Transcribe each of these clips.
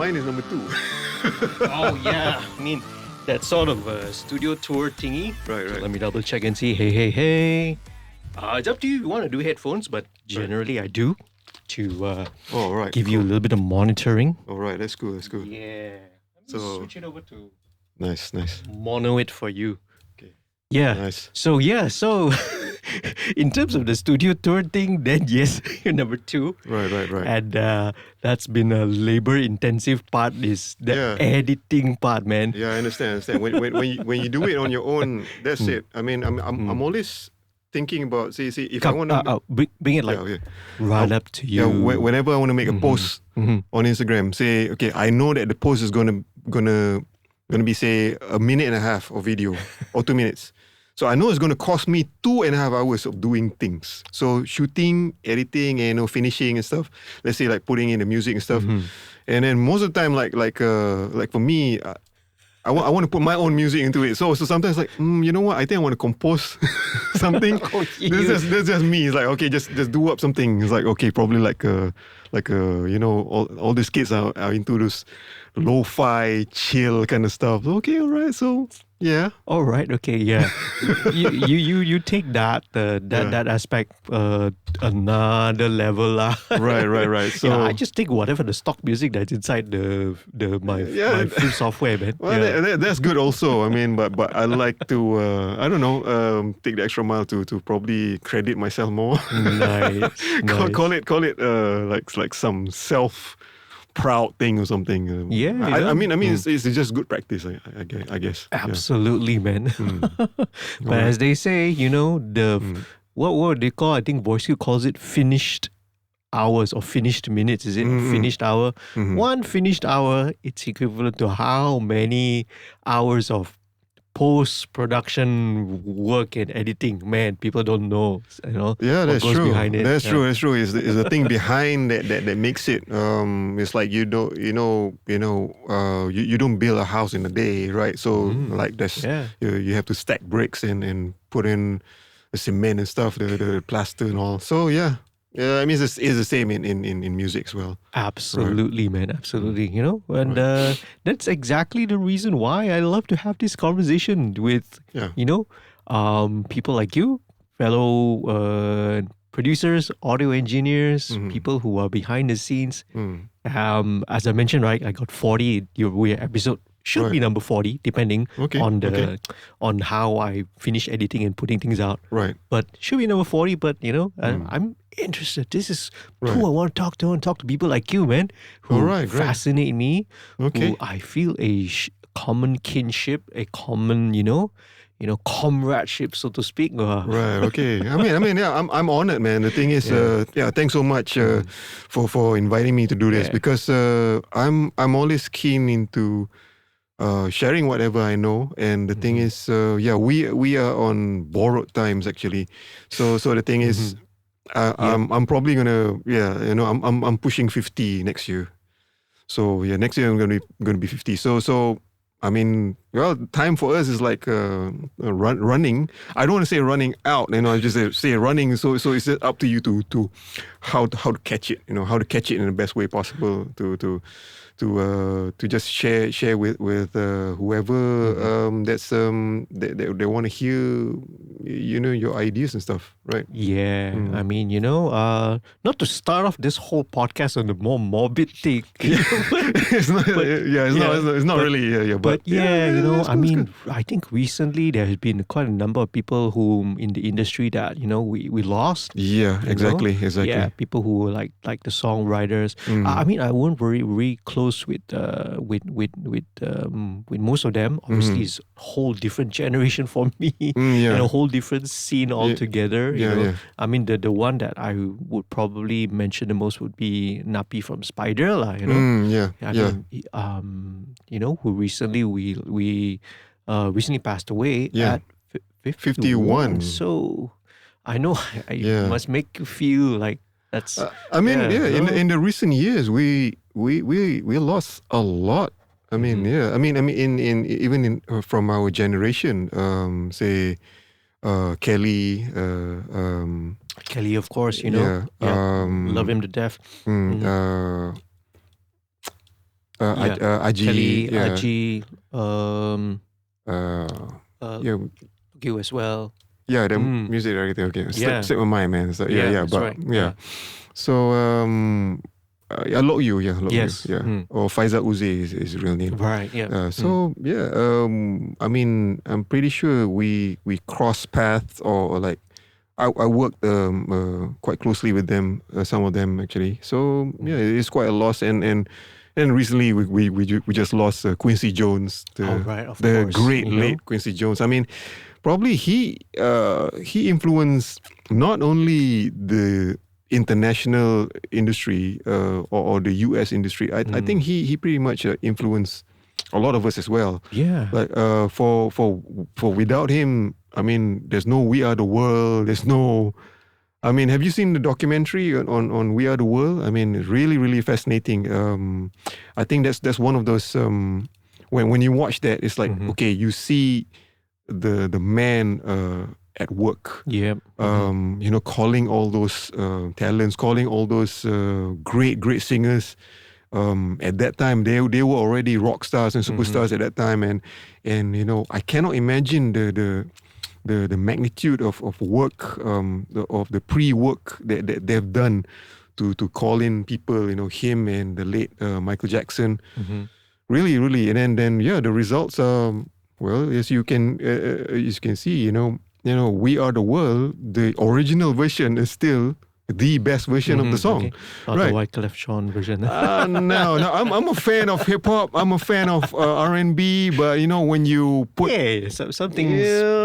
mine is number 2. Oh yeah, I mean that sort of studio tour thingy. Right. So let me double check and see. Hey. It's up to you if you want to do headphones, but generally I do to give you a little bit of monitoring. All right, that's cool. Yeah. Let me switch it over to Nice. mono it for you. Okay. Yeah. Nice. So in terms of the studio tour thing, then yes, you're number 2. Right. And that's been a labor-intensive part. Is the editing part, man. Yeah, I understand. When you do it on your own, that's it. I mean, I'm always thinking about see if I want to bring it right up to you. Yeah, whenever I want to make a post on Instagram, say okay, I know that the post is gonna be say a minute and a half of video or 2 minutes. So I know it's gonna cost me 2.5 hours of doing things. So shooting, editing, and finishing and stuff. Let's say like putting in the music and stuff. And then most of the time, like for me. I want to put my own music into it. So sometimes you know what? I think I want to compose something. That's just me. It's like, okay, just do up something. It's like, okay, probably like all these kids are into this lo-fi chill kind of stuff. Okay, all right. So yeah. All right. Okay. Yeah. you take that aspect another level lah. Right. So yeah, I just take whatever the stock music that's inside my free software, man. Well, that's good also. I mean, but I like to I don't know take the extra mile to probably credit myself more. Nice. Call it like some self-proud thing or something. I mean, it's just good practice. I guess. Absolutely, man. But as they say, what they call, I think Voice calls it finished hours or finished minutes. Is it finished hour? One finished hour, it's equivalent to how many hours of post-production work and editing. Man, people don't know. Yeah, that's what goes true. behind it. That's true. Is the thing behind that makes it. It's like you don't build a house in a day, right? So like that's you have to stack bricks and put in the cement and stuff, the plaster and all. So yeah. Yeah, I mean it's the same in music as well. Absolutely, man. Absolutely. And that's exactly the reason why I love to have this conversation with people like you, fellow producers, audio engineers, people who are behind the scenes. As I mentioned, right, I got 40. We're episode should be number 40, depending on how I finish editing and putting things out. Right. But should be number 40. But I'm interested. This is who I want to talk to, and talk to people like you, man, who fascinate me. Who I feel a common kinship, a common comradeship, so to speak. Right. Okay. I mean, yeah. I'm honored, man. The thing is, thanks so much for inviting me to do this because I'm always keen into sharing whatever I know. And the thing is, we are on borrowed times actually. So the thing is, I'm probably gonna I'm pushing 50 next year. So next year I'm gonna be 50. So I mean, well, time for us is like running. I don't want to say running out, I just say running. So it's up to you to how to catch it. How to catch it in the best way possible to just share with whoever that's they want to hear your ideas and stuff, right? Yeah, I mean, not to start off this whole podcast on the more morbid thing. It's not really. But I mean, I think recently there has been quite a number of people who in the industry that we lost. Yeah, exactly. Yeah, people who like the songwriters. I mean, I won't very close with most of them. Obviously, it's a whole different generation for me, and a whole different scene altogether. I mean, the one that I would probably mention the most would be Napi from Spider, lah. Who recently we recently passed away at 51. So I know I must make you feel like that's. In the recent years we lost a lot. I mean, in from our generation, say Kelly. Kelly, of course, love him to death. Aji, Aji, yeah, you as well. yeah, the music director. Okay, slip my mind, man. So, that's but right. yeah. So Lok Yu, Yes. or Faizal Uze is his real name. Right. Yeah. I mean, I'm pretty sure we cross paths or like I worked quite closely with them, some of them actually. So yeah, it's quite a loss, and recently we just lost Quincy Jones, the course, great late Quincy Jones. I mean, probably he influenced not only the international industry or the US industry. I think he pretty much influenced a lot of us as well. Yeah. Like for without him, I mean, there's no We Are the World. There's no. I mean, have you seen the documentary on We Are the World? I mean, it's really, really fascinating. I think that's one of those when you watch that, it's like okay, you see the man at work. Yep. Calling all those talents, calling all those great singers. At that time, they were already rock stars and superstars at that time, and I cannot imagine the magnitude of work, of the pre-work that they've done to call in people, him and the late Michael Jackson. Really, really, and then the results are, well, as you can see, We Are the World, the original version is still the best version of the song. Okay. Not the Wyclef Jean version. No, I'm a fan of hip hop. I'm a fan of R&B, but when you put something's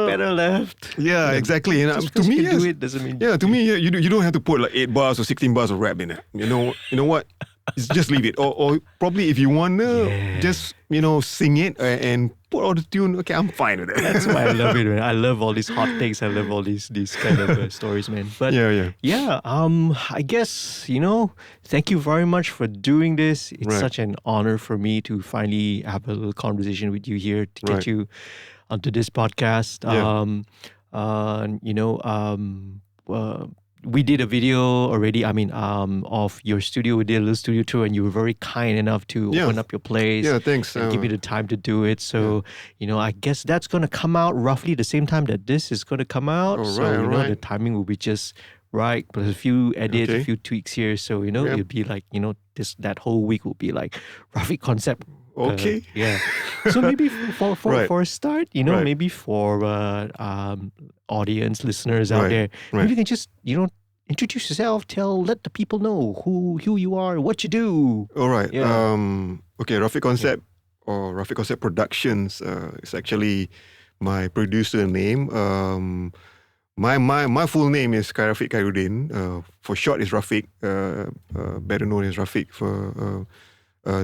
better left. Yeah, exactly. And to me, do it doesn't mean to me, you don't have to put like 8 bars or 16 bars of rap in it. You know what? Just leave it, or probably if you want to, just sing it and put all the tune. Okay, I'm fine with it. That's why I love it, man. I love all these hot takes. I love all these kind of stories, man. But I guess thank you very much for doing this. It's such an honor for me to finally have a little conversation with you here to get you onto this podcast. We did a video already, of your studio. We did a little studio tour, and you were very kind enough to open up your place. Yeah, thanks. And give me the time to do it. So, I guess that's going to come out roughly the same time that this is going to come out. The timing will be just right. Plus a few edits, a few tweaks here. So, it'll be like, that whole week will be like Rafiq Concept. Okay. So maybe for a start, maybe for audience listeners out there, maybe you can just introduce yourself. Let the people know who you are, what you do. All right. Okay. Rafiq Concept or Rafiq Concept Productions is actually my producer name. My full name is Khairafik Khairudin. For short, is Rafiq. Better known as Rafiq for.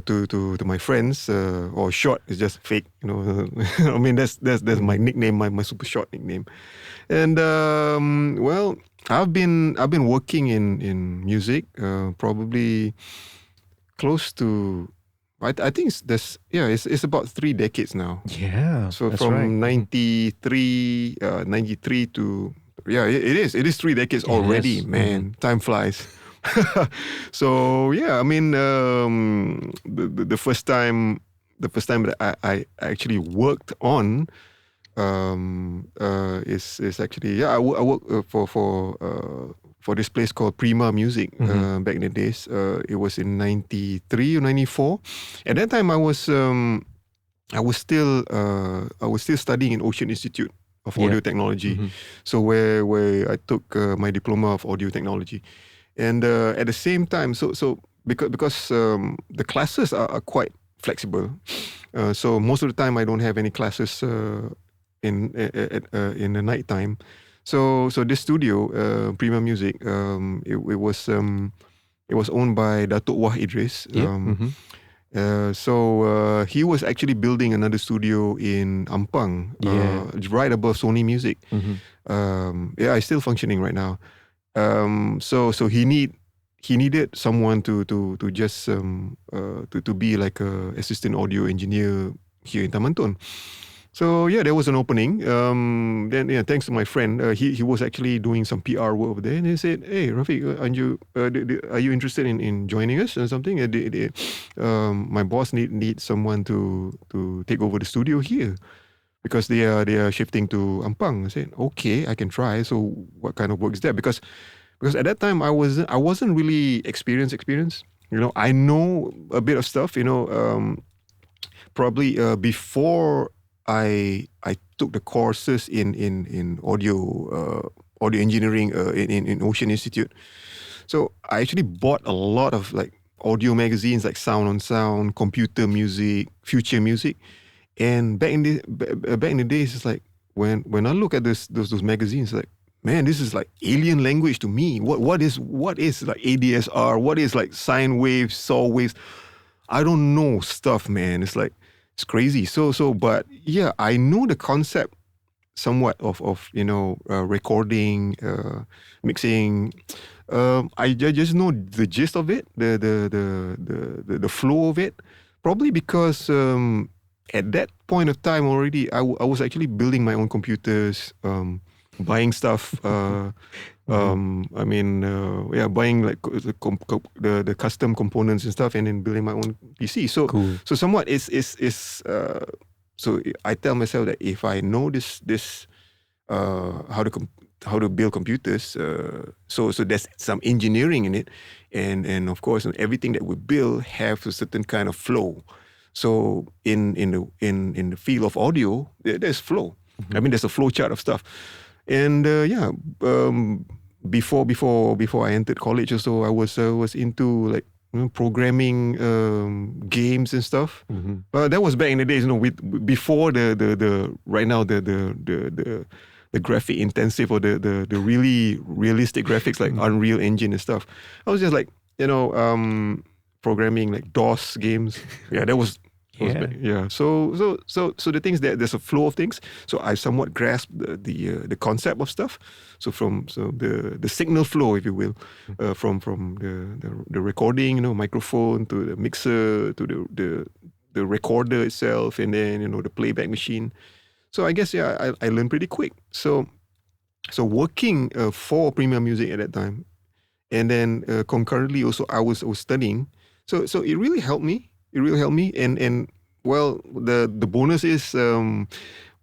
To my friends, or short is just fake. I mean that's my nickname, my super short nickname. And I've been working in music probably close to. I think it's about 3 decades now. Yeah. So from 93 to it is 3 decades already, man. Time flies. So I mean, the first time that I actually worked on is actually I worked for this place called Prima Music back in the days. It was in 93 or 94. At that time, I was still studying in Ocean Institute of Audio Technology. So where I took my diploma of audio technology. And at the same time, so because the classes are quite flexible, so most of the time I don't have any classes in the night time. So this studio, Prima Music, it was owned by Datuk Wah Idris. So he was actually building another studio in Ampang, right above Sony Music. It's still functioning right now. So he needed someone to just to be like a assistant audio engineer here in Taman Tun. So yeah, there was an opening. Then yeah, thanks to my friend, he was actually doing some PR work over there, and he said, "Hey, Rafiq, are you interested in joining us or something? My boss need someone to take over the studio here because they are shifting to Ampang." I said, "Okay, I can try." So what kind of work is that? Because at that time I wasn't really experienced. I know a bit of stuff. Probably before I took the courses in audio engineering in Ocean Institute. So I actually bought a lot of like audio magazines like Sound on Sound, Computer Music, Future Music, and back in the days, it's like when I look at those magazines, like, man, this is like alien language to me. What is like ADSR? What is like sine waves, saw waves? I don't know stuff, man. It's like it's crazy. But yeah, I know the concept somewhat of recording, mixing. I just know the gist of it, the flow of it. Probably because at that point of time already, I was actually building my own computers, buying stuff. Buying like the custom components and stuff, and then building my own PC. So Cool. so somewhat so I tell myself that if I know this how to build computers, so there's some engineering in it, and of course everything that we build have a certain kind of flow. So in the field of audio, there's flow. I mean, there's a flow chart of stuff, and before I entered college, also I was into like programming games and stuff. That was back in the days, before the right now the graphic intensive or the really realistic graphics like Unreal Engine and stuff. I was just like programming like DOS games. Yeah, that was. Yeah. So the things that there's a flow of things. So I somewhat grasped the concept of stuff. So the signal flow, if you will, from the recording, microphone to the mixer to the recorder itself, and then the playback machine. So I guess I learned pretty quick. So working for Premier Music at that time, and then concurrently also I was studying. So it really helped me. And well, the bonus is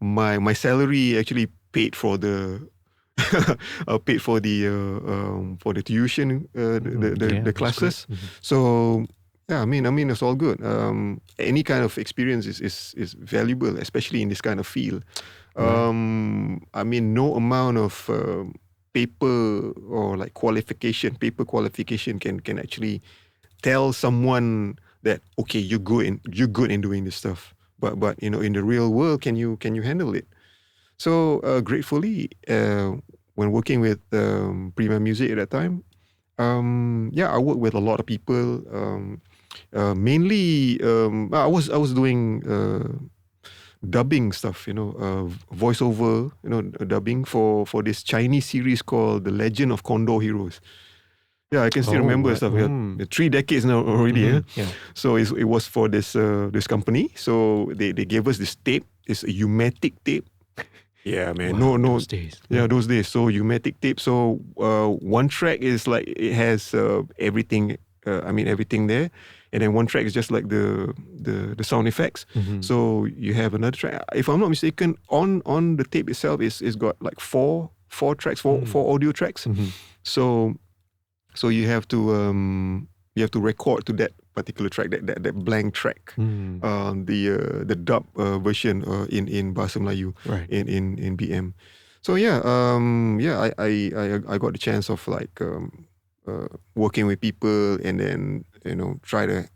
my salary actually paid for the for the tuition, the classes. So yeah, I mean it's all good. Any kind of experience is valuable, especially in this kind of field. I mean, no amount of paper or like paper qualification can actually tell someone that okay, you're good in doing this stuff, but in the real world, can you handle it? So gratefully, when working with Prima Music at that time, I worked with a lot of people. Mainly, I was doing dubbing stuff, voiceover, dubbing for this Chinese series called The Legend of Condor Heroes. Yeah, I can still remember stuff. We had 3 decades now already. Yeah. So it was for this company. So they gave us this tape. It's a U-matic tape. Yeah, man. Wow, No. those days. Yeah, those days. So U-matic tape. So one track is like it has everything. Everything there, and then one track is just like the sound effects. So you have another track. If I'm not mistaken, on the tape itself is got like four tracks, four audio tracks. So you have to record to that particular track, that blank track, the dub version in Bahasa Melayu, Right. in BM. So I got the chance of like working with people, and then try to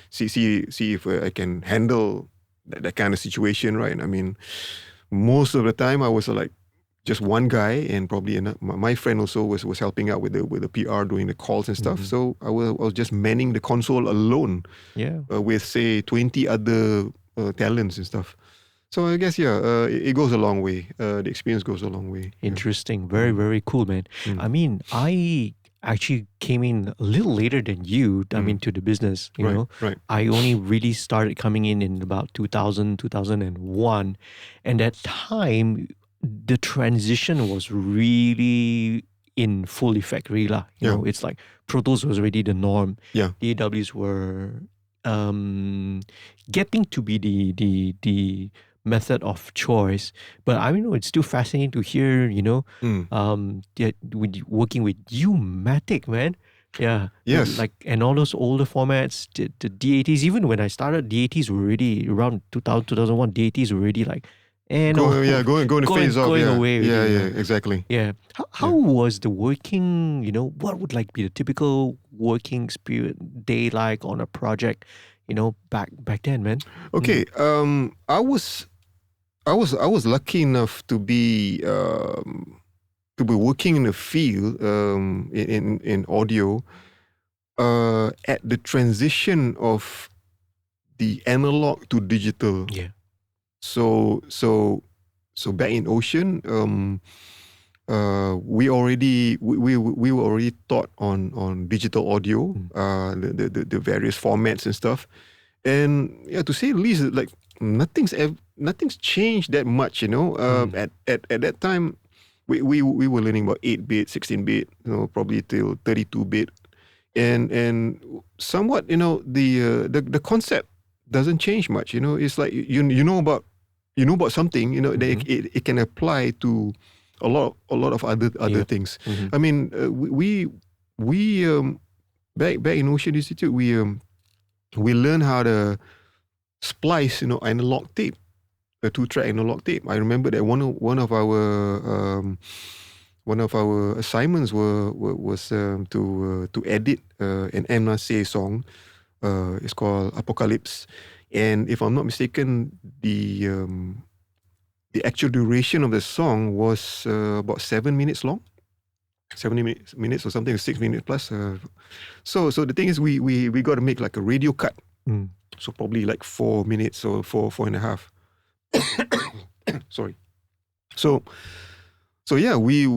see if I can handle that kind of situation, right? I mean, most of the time I was like just one guy, and probably my friend also was helping out with the PR, doing the calls and stuff. So I was just manning the console alone, with say 20 other talents and stuff. So I guess it goes a long way. The experience goes a long way. Interesting. Very, very cool, man. I mean, actually came in a little later than you, I mean, to the business, you know. Right. I only really started coming in about 2000, 2001. And at time, the transition was really in full effect, really. You know, it's like Pro Tools was already the norm. Yeah. DAWs were getting to be the method of choice. But I mean, it's still fascinating to hear, you know, working with U-Matic, man. Yeah. Yes. Like, and all those older formats, the D80s, even when I started, D80s were already around 2000, 2001, D80s were already like, going to phase off. Going away. Already, exactly. Yeah. How was the working, you know, what would like be the typical working day like on a project, you know, back then, man? Okay. I was lucky enough to be working in the field in audio at the transition of the analog to digital. Yeah. So back in Ocean, we were already taught on digital audio, the various formats and stuff. And yeah, to say the least, like nothing's changed that much, you know. At that time, we were learning about 8-bit, 16-bit, you know, probably till 32-bit, and somewhat, you know, the concept doesn't change much, you know. It's like you know about something, you know, that it can apply to a lot of other things. I mean, we back in Ocean Institute, we learned how to splice, you know, analog tape, a 2-track analog tape. I remember that one of our assignments was to edit an M. Nasir song. It's called Apocalypse, and if I'm not mistaken, the actual duration of the song was about 7 minutes long. 70 minutes or something, 6 minutes plus. So the thing is, we got to make like a radio cut. So probably like 4 minutes or 4.5. Sorry. So yeah, we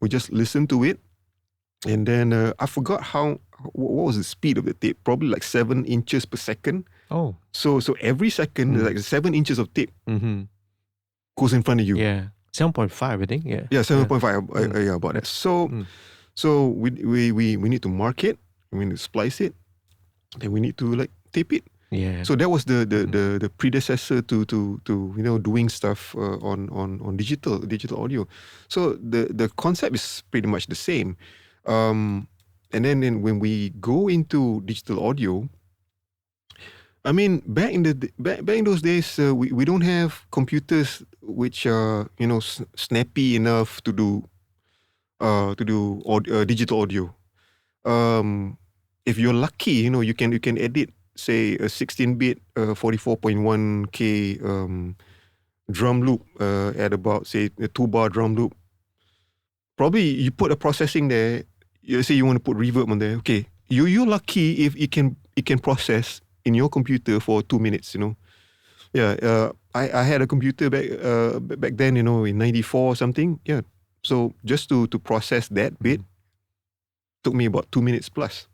just listened to it, and then I forgot what was the speed of the tape. Probably like 7 inches per second. Oh. So every second, like 7 inches of tape goes in front of you. Yeah. 7.5, I think. Yeah. Yeah, 7.5. Yeah, about that. So we need to mark it. We need to splice it. Then we need to like tape it. Yeah. So that was the predecessor to you know, doing stuff on digital audio. So the concept is pretty much the same. And then when we go into digital audio, I mean, back in those days, we don't have computers which are, you know, snappy enough to do digital audio. If you're lucky, you know, you can edit, say, a 16-bit 44.1K drum loop at about, say, a 2-bar drum loop. Probably you put a processing there. You say you want to put reverb on there. Okay, you're lucky if it can process in your computer for 2 minutes, you know. Yeah, I had a computer back then, you know, in 94 or something. Yeah, so just to process that bit took me about 2 minutes plus.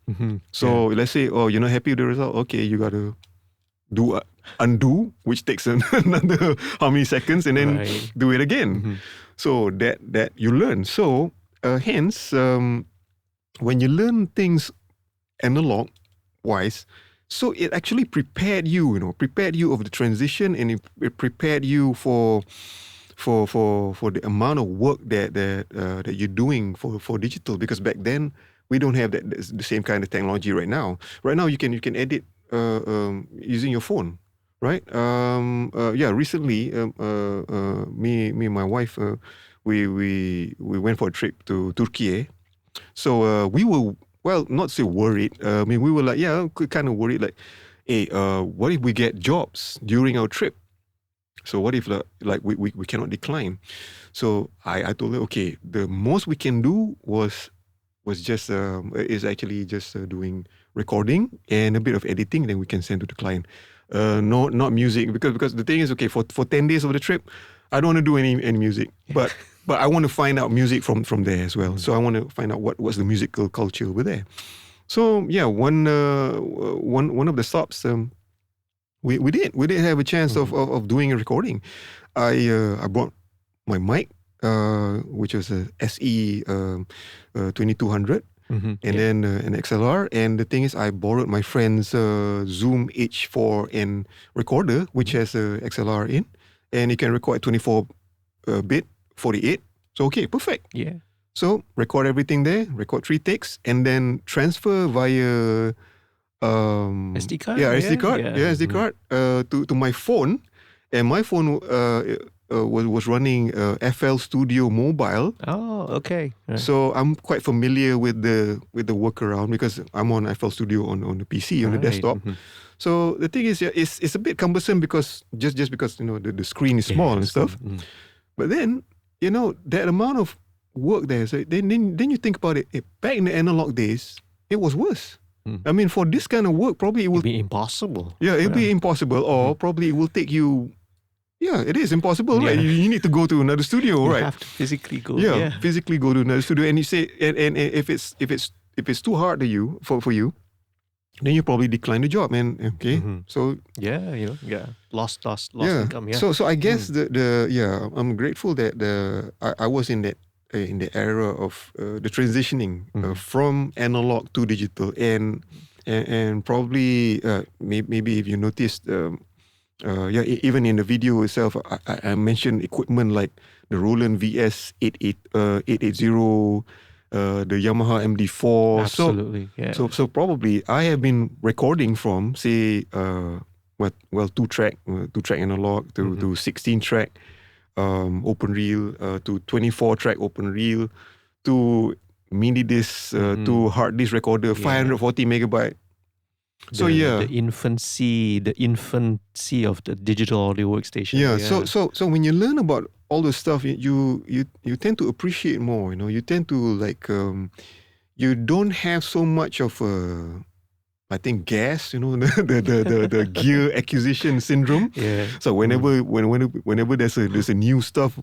So let's say, oh, you're not happy with the result. Okay, you got to do undo, which takes another how many seconds, and then do it again. So that you learn. So hence, when you learn things analog wise, so it actually prepared you of the transition, and it prepared you for the amount of work that you're doing for digital. Because back then we don't have the same kind of technology right now. Right now you can edit using your phone, right? Recently, me and my wife, we went for a trip to Turkey. So we were, well, not say worried. I mean, we were like, kind of worried, like, hey, what if we get jobs during our trip? So what if like we cannot decline? So I told her, okay, the most we can do was just actually just doing recording and a bit of editing, then we can send to the client. Not music, because the thing is, okay, for 10 days of the trip, I don't want to do any music, but I want to find out music from there as well. So I want to find out what's the musical culture over there. So yeah, one of the stops, we did have a chance of doing a recording. I brought my mic, which was a SE 2200. And then an XLR, and the thing is, I borrowed my friend's Zoom H4n recorder, which has a XLR in, and it can record at 24-bit, 48. So okay, perfect. Yeah. So record everything there, record 3 takes, and then transfer via SD card. Yeah, SD card. Yeah, SD card to my phone, and my phone was running FL Studio Mobile. Oh, okay. Right. So I'm quite familiar with the workaround because I'm on FL Studio on the PC, on the desktop. So the thing is, it's a bit cumbersome because just because the screen is small and stuff. But then that amount of work there. So then you think about it. Back in the analog days, it was worse. I mean, for this kind of work, probably it will be impossible. Yeah, it'll be impossible, or probably it will take you. Yeah, it is impossible, right? You need to go to another studio, right? You have to physically go. Yeah, physically go to another studio, and you say, and if it's too hard to you for you, then you probably decline the job, man. Okay, so lost income. Yeah. So I guess I'm grateful that I was in that in the era of the transitioning from analog to digital, and probably maybe if you noticed. Even in the video itself, I mentioned equipment like the Roland VS 880, the Yamaha MD4. Absolutely, So probably I have been recording from, say, 2-track analog to 16-track open reel to 24-track open reel to mini disc to hard disk recorder, 540 megabyte. The infancy of the digital audio workstation. Yeah. So when you learn about all the stuff, you tend to appreciate more. You tend to you don't have so much of I think gas. The gear acquisition syndrome. Yeah. So whenever there's a new stuff.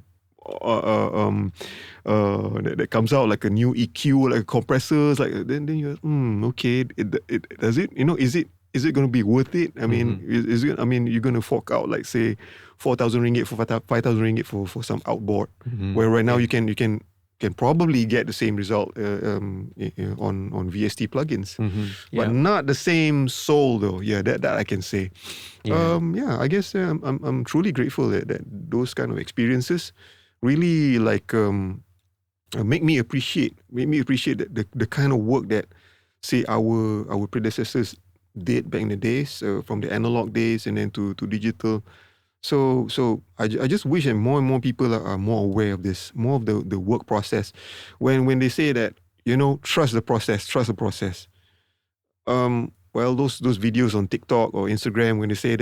That comes out like a new EQ, like compressors, like then you're okay. Does it? Is it going to be worth it? I mean, is it? I mean, you're going to fork out like say 4,000 ringgit for 5,000 ringgit for some outboard, where right now you can probably get the same result on VST plugins, but not the same soul though. Yeah, that I can say. I guess I'm truly grateful that those kind of experiences really make me appreciate the kind of work that say our predecessors did back in the days, from the analog days and then to digital. So I just wish that more and more people are more aware of this, more of the work process. When they say that trust the process. Well, those videos on TikTok or Instagram, when they say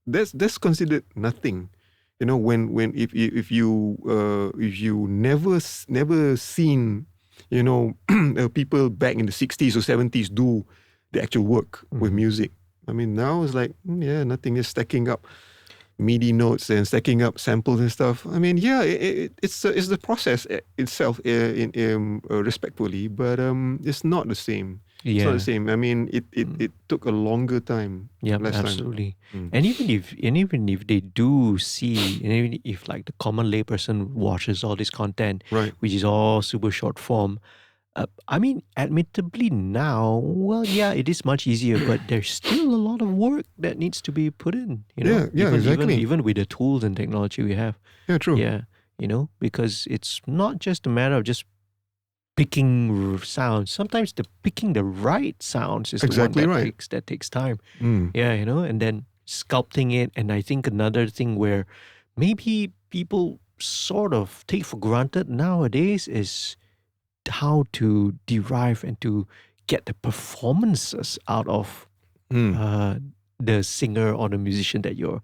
that's considered nothing. If you never seen people back in the 60s or 70s do the actual work with music. I mean, now it's like nothing is stacking up MIDI notes and stacking up samples and stuff. I mean, it's the process itself, respectfully, but it's not the same. It's not the same. I mean, it took a longer time. Yeah, absolutely. And even if they do see, and even if like the common layperson watches all this content, right, which is all super short form, I mean, admittably now, it is much easier, but there's still a lot of work that needs to be put in. Exactly. Even with the tools and technology we have. Yeah, true. Yeah, because it's not just a matter of just picking sounds. Sometimes picking the right sounds is exactly the one right. that takes time. Yeah, and then sculpting it. And I think another thing where maybe people sort of take for granted nowadays is how to derive and to get the performances out of the singer or the musician that you're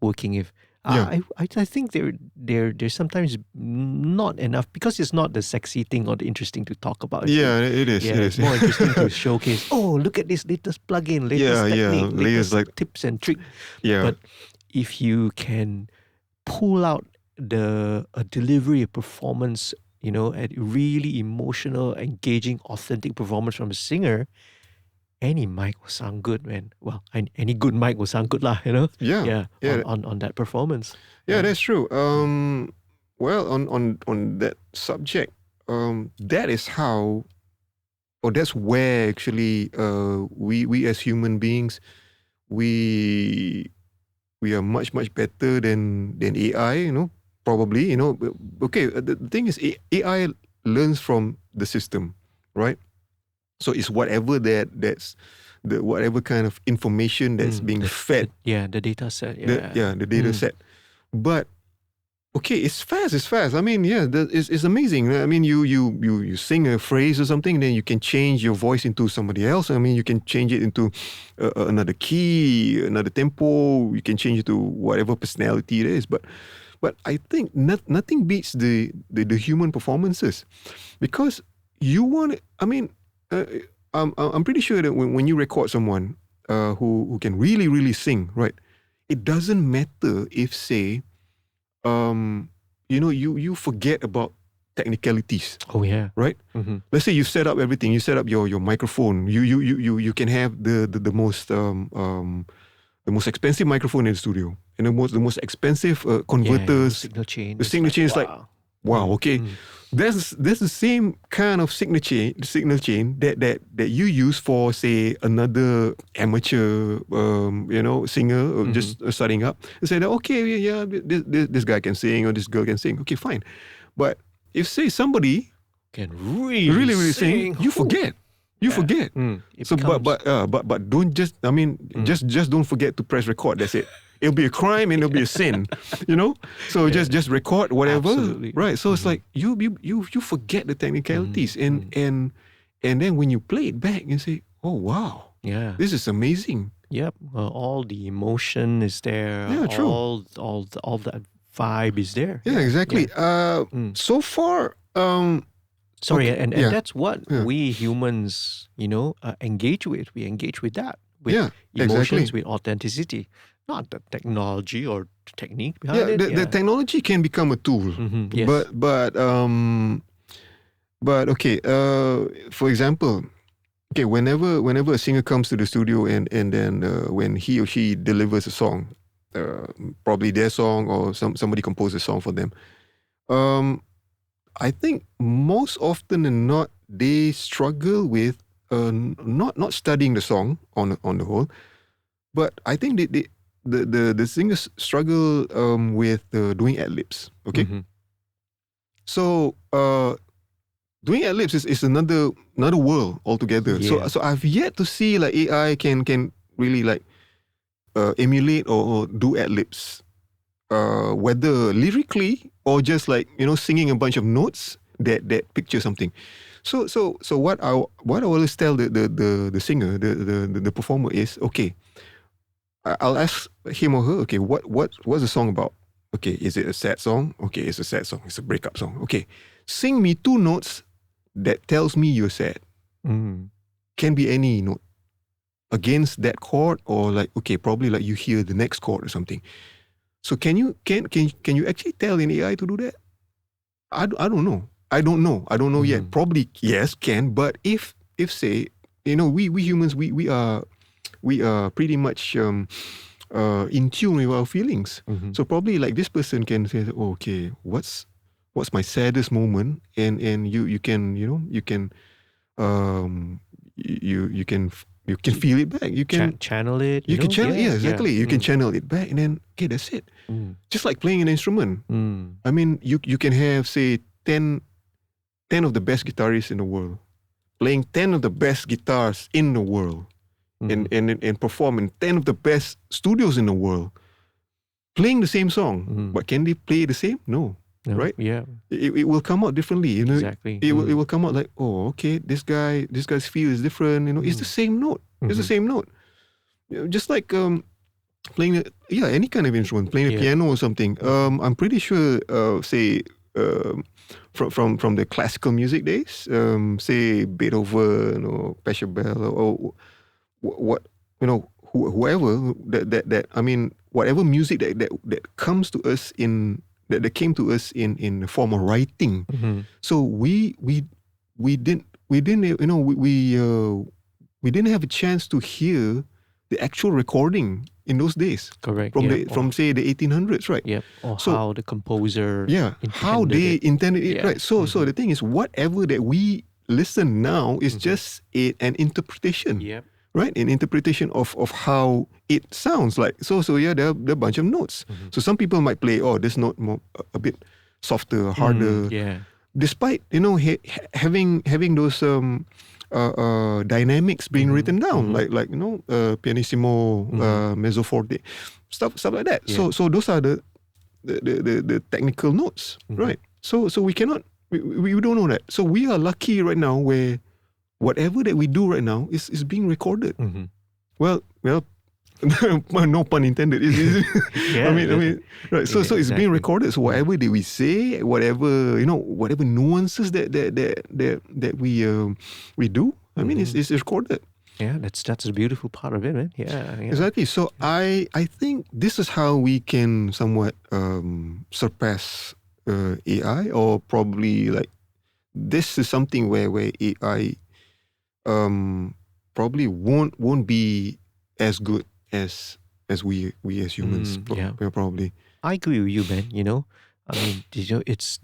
working with. I think they're sometimes not enough, because it's not the sexy thing or the interesting to talk about. Yeah, it is. It's more interesting to showcase. Oh, look at this latest plugin, latest technique, latest tips and tricks. Yeah. But if you can pull out a delivery, a performance, a really emotional, engaging, authentic performance from a singer, any mic will sound good, man. Well, any good mic will sound good lah, Yeah. on that performance. Yeah, that's true. Well, on that subject, that is how, or that's where actually, we as human beings, we are much better than AI. Probably. Okay. The thing is, AI learns from the system, right? So it's whatever that's the whatever kind of information that's being fed. The data set. The data set. But okay, it's fast. I mean, it's amazing. I mean, you sing a phrase or something, then you can change your voice into somebody else. I mean, you can change it into another key, another tempo. You can change it to whatever personality it is. But I think nothing beats the human performances, because you want. I mean, I'm pretty sure that when you record someone who can really sing, right? It doesn't matter if, say, you forget about technicalities. Oh yeah. Right? Mm-hmm. Let's say you set up everything. You set up your microphone. You can have the most expensive microphone in the studio, and the most expensive converters. Signal chain. The signal chain is like, wow. Okay. That's the same kind of signal chain that you use for, say, another amateur singer just starting up, and say that, okay, this guy can sing or this girl can sing. Okay, fine. But if, say, somebody can really sing, you forget. You forget. So but don't just, I mean, just don't forget to press record. That's it. It'll be a crime and it'll be a sin, So just record whatever, absolutely. Right? So it's like you forget the technicalities, and then when you play it back, you say, oh wow, this is amazing. Yep, all the emotion is there. Yeah, true. All that vibe is there. Yeah, exactly. So far, sorry, and that's what we humans, engage with. We engage with that, with emotions, with authenticity. Not the technology or the technique behind it. The technology can become a tool. Yes. But okay. For example, okay, whenever a singer comes to the studio and then when he or she delivers a song, probably their song or somebody composes a song for them, I think most often than not they struggle with not studying the song on the whole, but I think the singers struggle with doing ad-libs. Okay, so doing ad-libs is another world altogether. Yeah. So I've yet to see like AI can really like emulate or do ad-libs, whether lyrically or just like singing a bunch of notes that picture something. So what I always tell the singer, the performer is, okay, I'll ask him or her, okay, what's the song about? Okay, is it a sad song? Okay, it's a sad song. It's a breakup song. Okay, sing me 2 notes that tells me you're sad. Can be any note against that chord, or like, okay, probably like you hear the next chord or something. So can you actually tell an AI to do that? I don't know. I don't know yet. Probably yes, can. But if say, we humans, we are pretty much in tune with our feelings. So probably like this person can say, oh, okay, what's my saddest moment, and you can feel it back. You can channel it. You can channel it. Yeah, exactly. You can channel it back, and then okay, that's it. Just like playing an instrument. I mean, you can have, say, 10 of the best guitarists in the world playing 10 of the best guitars in the world. And perform in 10 of the best studios in the world, playing the same song. But can they play the same? No. Right? Yeah. It will come out differently. Exactly. It will come out like, oh, okay, this guy's feel is different. It's the same note. It's the same note. Just like playing any kind of instrument, playing a piano or something. I'm pretty sure, say, from the classical music days, say Beethoven or Pachelbel or whoever that I mean, whatever music that comes to us in that came to us in the form of writing. So we didn't we didn't have a chance to hear the actual recording in those days. Correct. From say the 1800s, right? Yep. Or how the composer how they intended it, right? So the thing is, whatever that we listen now is just an interpretation. Yep. Right? An interpretation of how it sounds like. So there are a bunch of notes. So some people might play, this note more a bit softer, harder. Despite having those dynamics being written down, like pianissimo, mezzo forte, stuff like that. So those are the technical notes, right? So we cannot, we don't know that. So we are lucky right now where whatever that we do right now is being recorded. Well, no pun intended. I mean, right. So it's being recorded. So whatever that we say, whatever whatever nuances that we do, I mean, it's recorded. Yeah, that's a beautiful part of it, man. Yeah. Exactly. So I think this is how we can somewhat surpass AI, or probably like this is something where AI probably won't be as good as we as humans. Probably. I agree with you, man. I mean, it's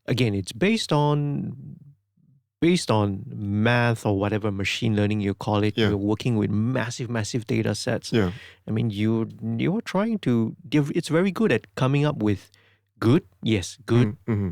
it's based on math or whatever machine learning you call it. You're working with massive data sets. I mean, you're trying to. It's very good at coming up with good,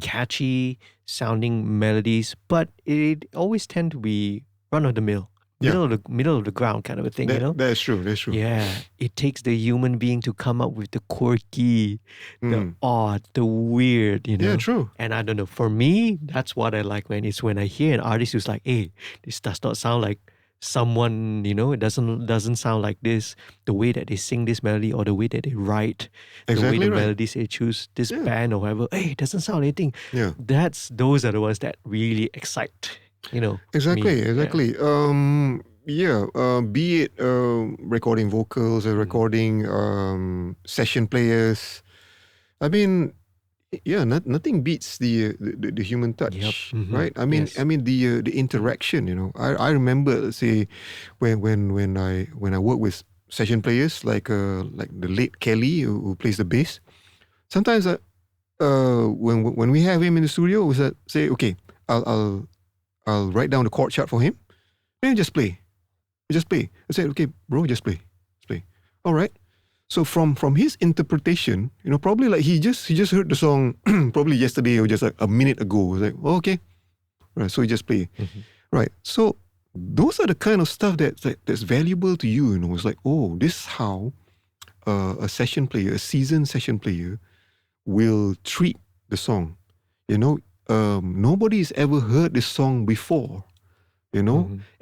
catchy sounding melodies, but it always tend to be run of the mill, middle of the ground kind of a thing. That's true. Yeah, it takes the human being to come up with the quirky, the odd, the weird. Yeah, true. And I don't know. For me, that's what I like when I hear an artist who's like, "Hey, this does not sound like someone, it doesn't sound like this, the way that they sing this melody or the way that they write, the way the melodies they choose, this band or whatever, it doesn't sound anything." Those are the ones that really excite, Exactly. me. Be it recording vocals or recording session players. I mean, nothing beats the human touch, right? I mean, the interaction. I remember, let's say, when I work with session players like the late Kelly who plays the bass. Sometimes when we have him in the studio, we say, okay, I'll write down the chord chart for him, and just play. I say, okay, bro, just play. All right. So from his interpretation, probably like he just heard the song probably yesterday or just a minute ago. It's like, okay, right. So he just play, right. So those are the kind of stuff that's valuable to you. It's like, this is how a seasoned session player will treat the song. Nobody's ever heard this song before.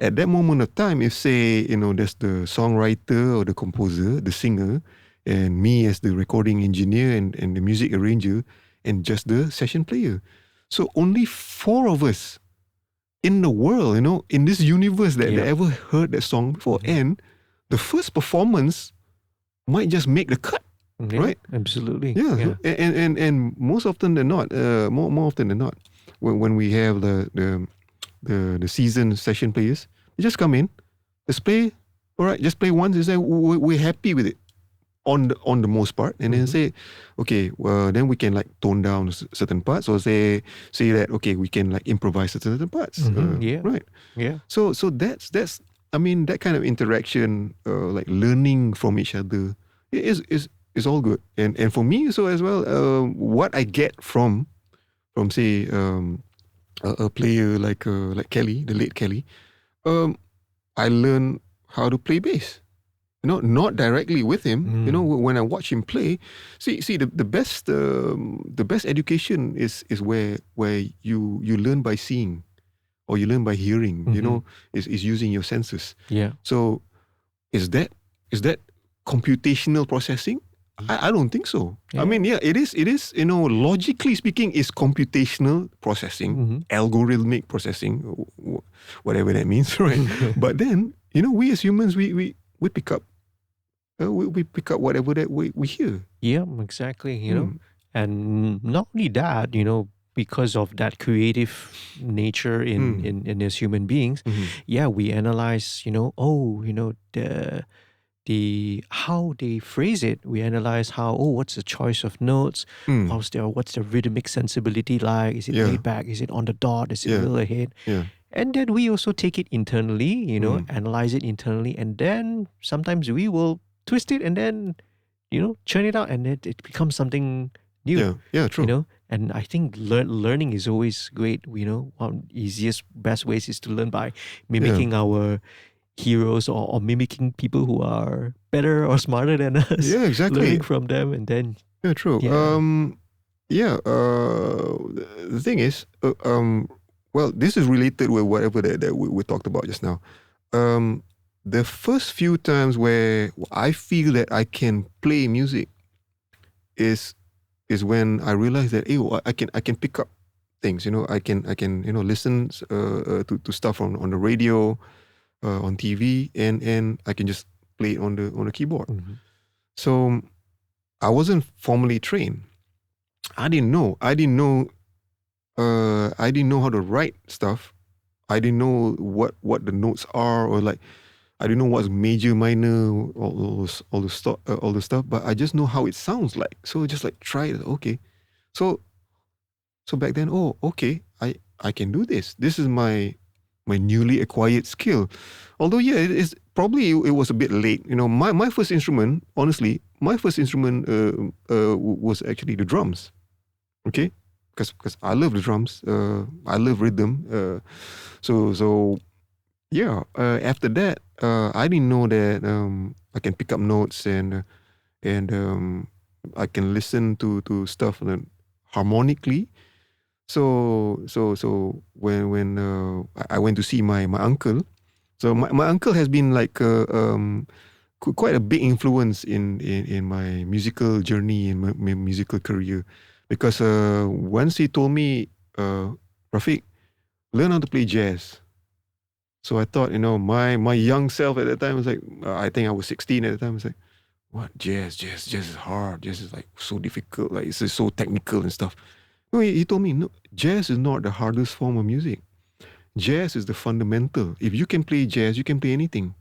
At that moment of time, if say, there's the songwriter or the composer, the singer, and me as the recording engineer and the music arranger, and just the session player. So only 4 of us in the world, in this universe that ever heard that song before. And the first performance might just make the cut, right? Absolutely. Yeah. And most often than not, more often than not, when we have the seasoned session players, they just come in, just play, all right, just play once, they say, we're happy with it on the most part, and then say, okay, well, then we can like tone down certain parts, or say that, okay, we can like improvise certain parts. Right. Yeah. So that's I mean, that kind of interaction, like learning from each other is all good. And for me, so as well, what I get from say, a player like Kelly, the late Kelly, I learn how to play bass. Not directly with him. When I watch him play, see the best education is where you learn by seeing, or you learn by hearing. Is using your senses. Yeah. So is that computational processing? I don't think so. I mean, it is. Logically speaking, is computational processing, algorithmic processing, whatever that means, right? But then, we as humans, we pick up we pick up whatever that we hear. Yeah, exactly. And not only that, because of that creative nature in as human beings, we analyze, the how they phrase it. We analyze what's the choice of notes, what's the rhythmic sensibility like? Is it laid back? Is it on the dot? Is it a little ahead? Yeah. And then we also take it internally, analyze it internally, and then sometimes we will twist it and then, churn it out, and it becomes something new. Yeah, true. And I think learning is always great. One of the easiest, best ways is to learn by mimicking our heroes or mimicking people who are better or smarter than us. Yeah, exactly. Learning from them, and then true. Yeah. The thing is, well, this is related with whatever that we talked about just now. The first few times where I feel that I can play music is when I realize that I can pick up things. I can listen to stuff on the radio, on TV, and I can just play it on the keyboard. So I wasn't formally trained. I didn't know how to write stuff. I didn't know what the notes are, or like I didn't know what's major, minor, all the stuff. But I just know how it sounds like. So just like try it. Okay, so back then, okay, I can do this. This is my newly acquired skill. Although it is probably it was a bit late. My first instrument, honestly, was actually the drums. Okay, because I love the drums. I love rhythm. After that, I didn't know that I can pick up notes and I can listen to stuff harmonically. So when I went to see my uncle, so my uncle has been like quite a big influence in my musical journey, in my musical career, because once he told me, Rafiq, learn how to play jazz. So I thought, my young self at that time was like, I think I was 16 at the time. I was like, what, jazz is hard. Jazz is like so difficult. Like it's so technical and stuff. No, he told me, no, jazz is not the hardest form of music. Jazz is the fundamental. If you can play jazz, you can play anything.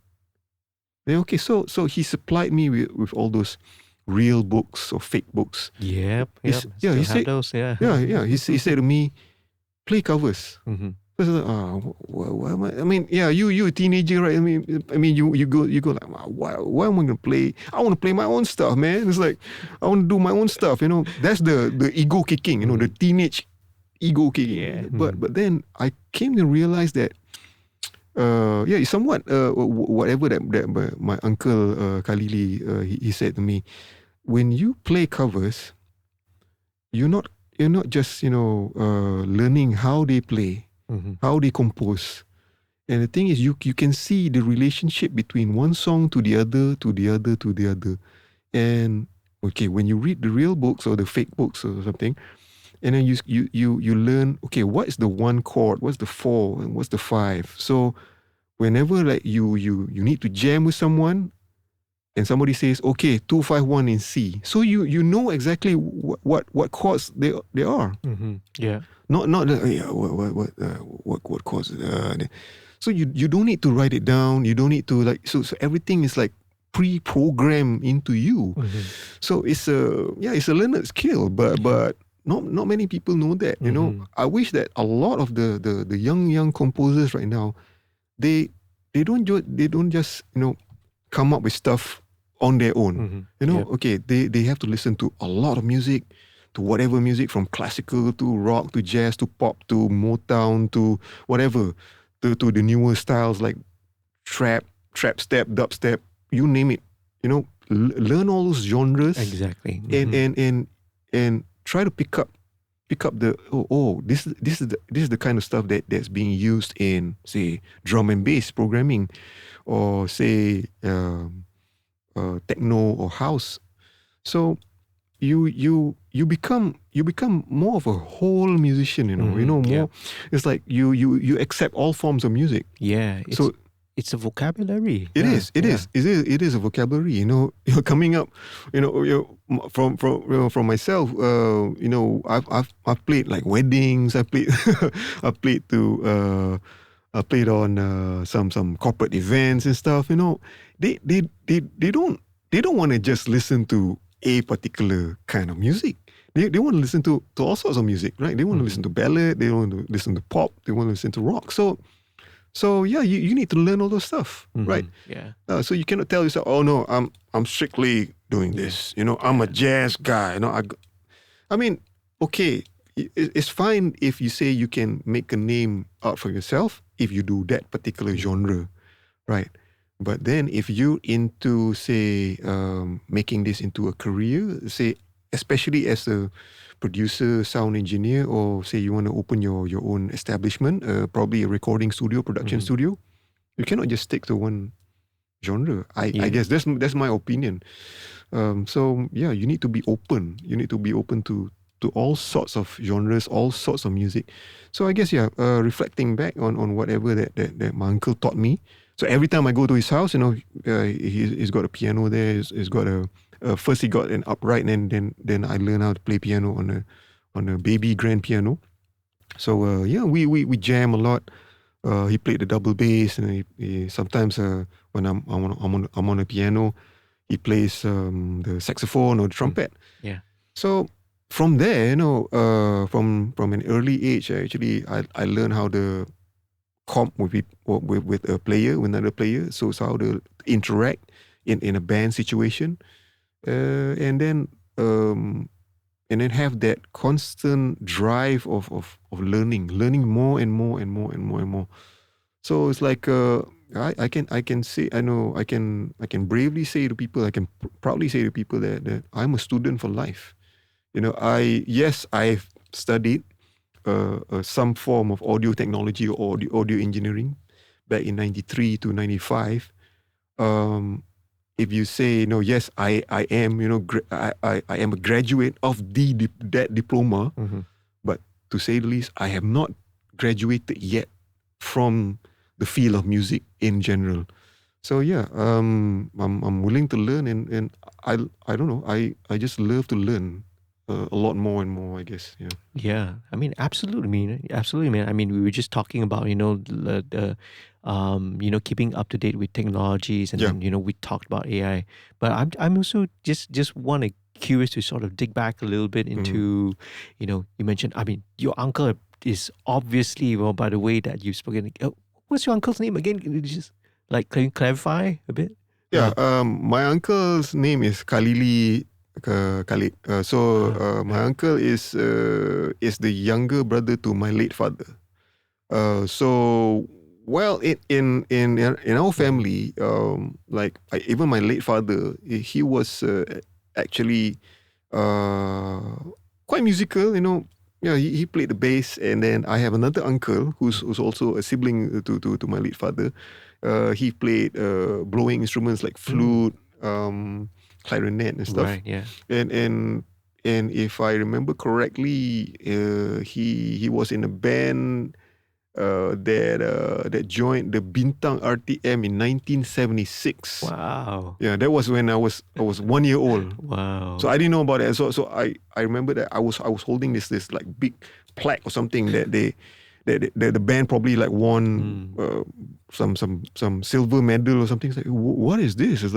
Then okay, so he supplied me with all those real books or fake books. Yep. He said those. Yeah. He said to me, play covers. I was like, what am I mean, you a teenager, right? I mean, you go like, why am I gonna play? I want to play my own stuff, man. It's like I want to do my own stuff. That's the ego kicking. The teenage ego kicking. Yeah. But then I came to realize that, somewhat whatever that my uncle Khalili he said to me, when you play covers, you're not just learning how they play. How they compose. And the thing is, you can see the relationship between one song to the other, to the other, to the other. And okay, when you read the real books or the fake books or something, and then you learn, okay, what is the one chord, what's the 4, and what's the 5. So whenever like you need to jam with someone, and somebody says, okay, 2, 5, 1 in C, so you know exactly what chords they are. Yeah. Not what chords. So you don't need to write it down. You don't need to like so everything is like pre-programmed into you. So it's a learned skill, but not many people know that. I wish that a lot of the young composers right now, they don't just come up with stuff on their own. Okay, they have to listen to a lot of music, to whatever music, from classical to rock to jazz to pop to Motown to whatever, to the newer styles like trap step, dubstep, you name it. Learn all those genres exactly, and try to pick up the this is the kind of stuff that's being used in, say, drum and bass programming, or say techno or house. So you become more of a whole musician, more. It's like you accept all forms of music. Yeah. it's a vocabulary. It is. It is a vocabulary. You're coming up. From myself. I've played like weddings. I played. I played to. I played on some corporate events and stuff. They don't want to just listen to a particular kind of music. They want to listen to all sorts of music, right? They want to listen to ballad. They want to listen to pop. They want to listen to rock. So yeah, you need to learn all those stuff, right? Yeah. So you cannot tell yourself, oh no, I'm strictly doing this. I'm a jazz guy. I mean, okay, it's fine if you say you can make a name out for yourself if you do that particular genre, right? But then if you're into, say, making this into a career, say, especially as a producer, sound engineer, or say you want to open your own establishment, probably a recording studio, production studio, you cannot just stick to one genre. I guess that's my opinion. So yeah, you need to be open. You need to be open to all sorts of genres, all sorts of music. So I guess reflecting back on whatever that my uncle taught me. So every time I go to his house, he's got a piano there. He's got first he got an upright, and then I learned how to play piano on a baby grand piano. So we jam a lot. He played the double bass, and he sometimes when I'm on a piano, he plays the saxophone or the trumpet. Yeah. So from there, from an early age, I learned how to comp with a player, with another player. So it's how to interact in a band situation, and then have that constant drive of learning more and more and more and more and more. So it's like I can say, I can bravely say to people, I can proudly say to people that I'm a student for life. I've studied some form of audio technology or audio engineering back in 93 to 95. If you say, yes, I am, I am a graduate of that diploma, but to say the least, I have not graduated yet from the field of music in general. So yeah, I'm willing to learn, and I don't know, I just love to learn a lot more and more, I guess. Yeah. Yeah, I mean, absolutely, man. I mean, we were just talking about keeping up to date with technologies, and then we talked about AI. But I'm also just curious to sort of dig back a little bit into, you mentioned. I mean, your uncle is obviously, well, by the way that you've spoken. What's your uncle's name again? Can you just can you clarify a bit? Yeah, my uncle's name is Khalid. My uncle is the younger brother to my late father. In our family, even my late father, he was actually quite musical. He played the bass, and then I have another uncle who's also a sibling to my late father. He played blowing instruments like flute, clarinet and stuff. Right, yeah. And if I remember correctly, he was in a band that joined the Bintang RTM in 1976. Wow. Yeah, that was when I was 1 year old. Wow. So I didn't know about it. So I remember that I was holding this like big plaque or something that the band probably like won some silver medal or something. It's like, what is this? It's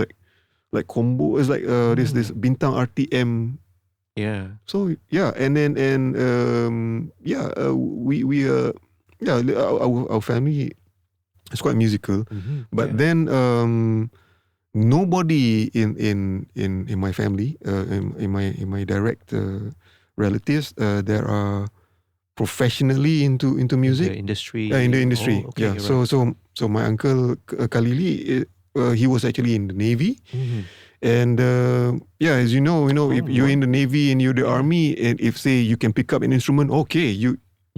like combo. It's like this Bintang RTM. Yeah. So yeah, and then our family is quite musical, but then nobody in my family, in my direct relatives, there are professionally into music. In the industry. In the industry. Oh, okay, yeah. right. So my uncle Khalili, he was actually in the Navy. And as you know, if you're in the Navy and you're the Army, and if say you can pick up an instrument, okay,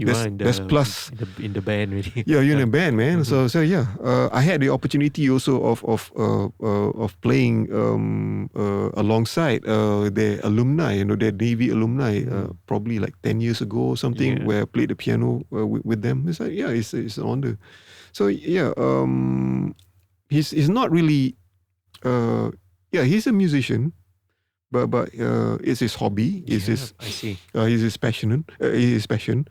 that's plus in the band, really. Yeah, you're in a band, man. So I had the opportunity also of playing alongside the alumni, the Navy alumni, probably like 10 years ago or something, where I played the piano with them. It's like, it's an honor. So he's not really. He's a musician, but it's his hobby. It's his. I see. He's his passion. His passion.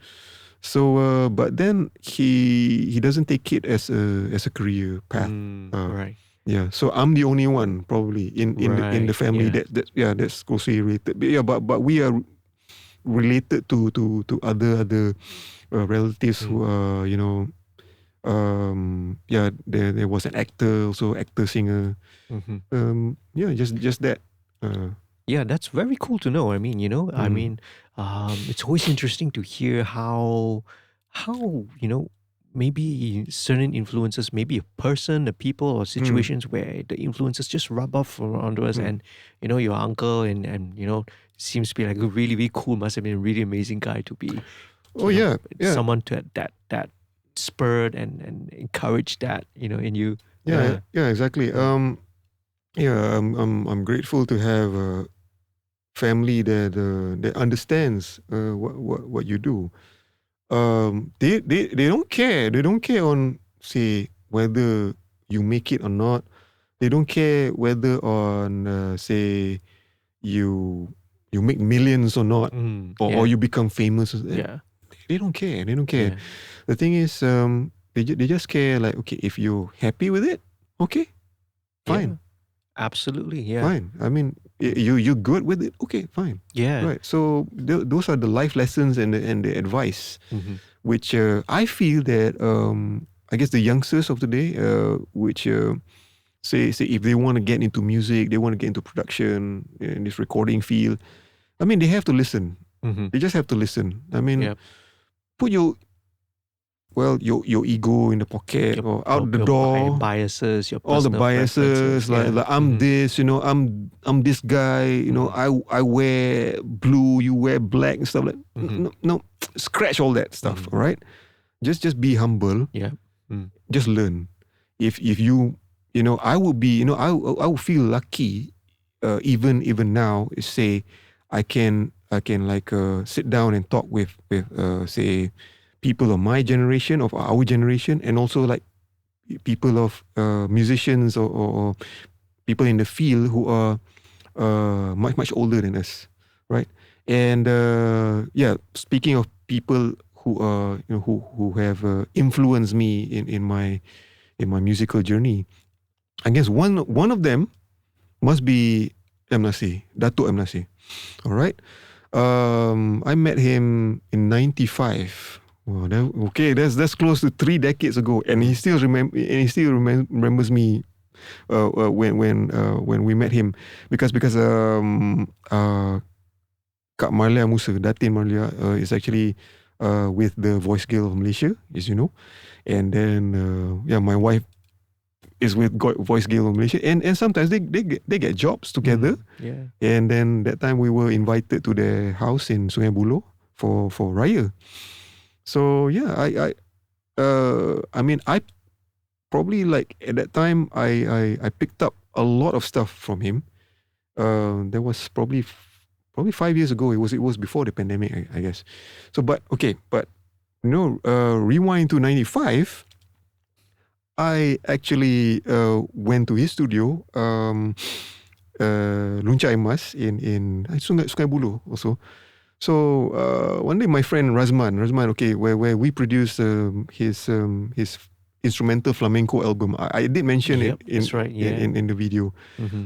So, but then he doesn't take it as a career path. Right. Yeah. So I'm the only one probably in the family that's closely related. But we are related to other relatives who are there was an actor, also actor singer. Just that. Yeah, that's very cool to know. I mean, it's always interesting to hear how maybe certain influences, maybe a person, a people, or situations where the influences just rub off onto us, and your uncle and seems to be like a really, really cool, must have been a really amazing guy to be. Someone to that spurred and encouraged that in you. Yeah, exactly. I'm grateful to have a family that understands what you do. They don't care. They don't care on, say, whether you make it or not. They don't care whether on say you make millions or not, or you become famous. They don't care. They don't care. Yeah. The thing is, they just care like, okay, if you're happy with it, okay, fine. Yeah. Absolutely, yeah. Fine. I mean, you're good with it, okay, fine. Yeah. Right. So those are the life lessons and the advice, which I feel that I guess the youngsters of today, which say if they want to get into music, they want to get into production in this recording field, I mean, they have to listen. They just have to listen. I mean, put your ego in the pocket or out the door. Biases, your all the biases, like I'm this, I'm this guy, I wear blue, you wear black and stuff like. No, scratch all that stuff. All right, just be humble. Yeah, just learn. If you I would be, I would feel lucky, even now. Say, I can like sit down and talk with say people of my generation, of our generation, and also like people of musicians or people in the field who are much older than us, right? And speaking of people who are who have influenced me in my musical journey, I guess one of them must be M. Nasir, Datuk M. Nasir. All right, I met him in '95. Wow, that's close to 3 decades ago, and he still remembers me when we met him because Kak Marlia Musa, Datin Marlia, is actually with the Voice Girl of Malaysia, as you know, and then my wife is with Voice Girl of Malaysia, and sometimes they get jobs together. And then that time we were invited to their house in Sungai Buloh for Raya. So I mean, I probably, like, at that time I picked up a lot of stuff from him. That was probably 5 years ago. It was before the pandemic, I guess. So but rewind to '95. I actually went to his studio, Lunca Emas in Sungai Buloh also. So one day my friend Razman, where we produced his instrumental flamenco album. I did mention it in the video.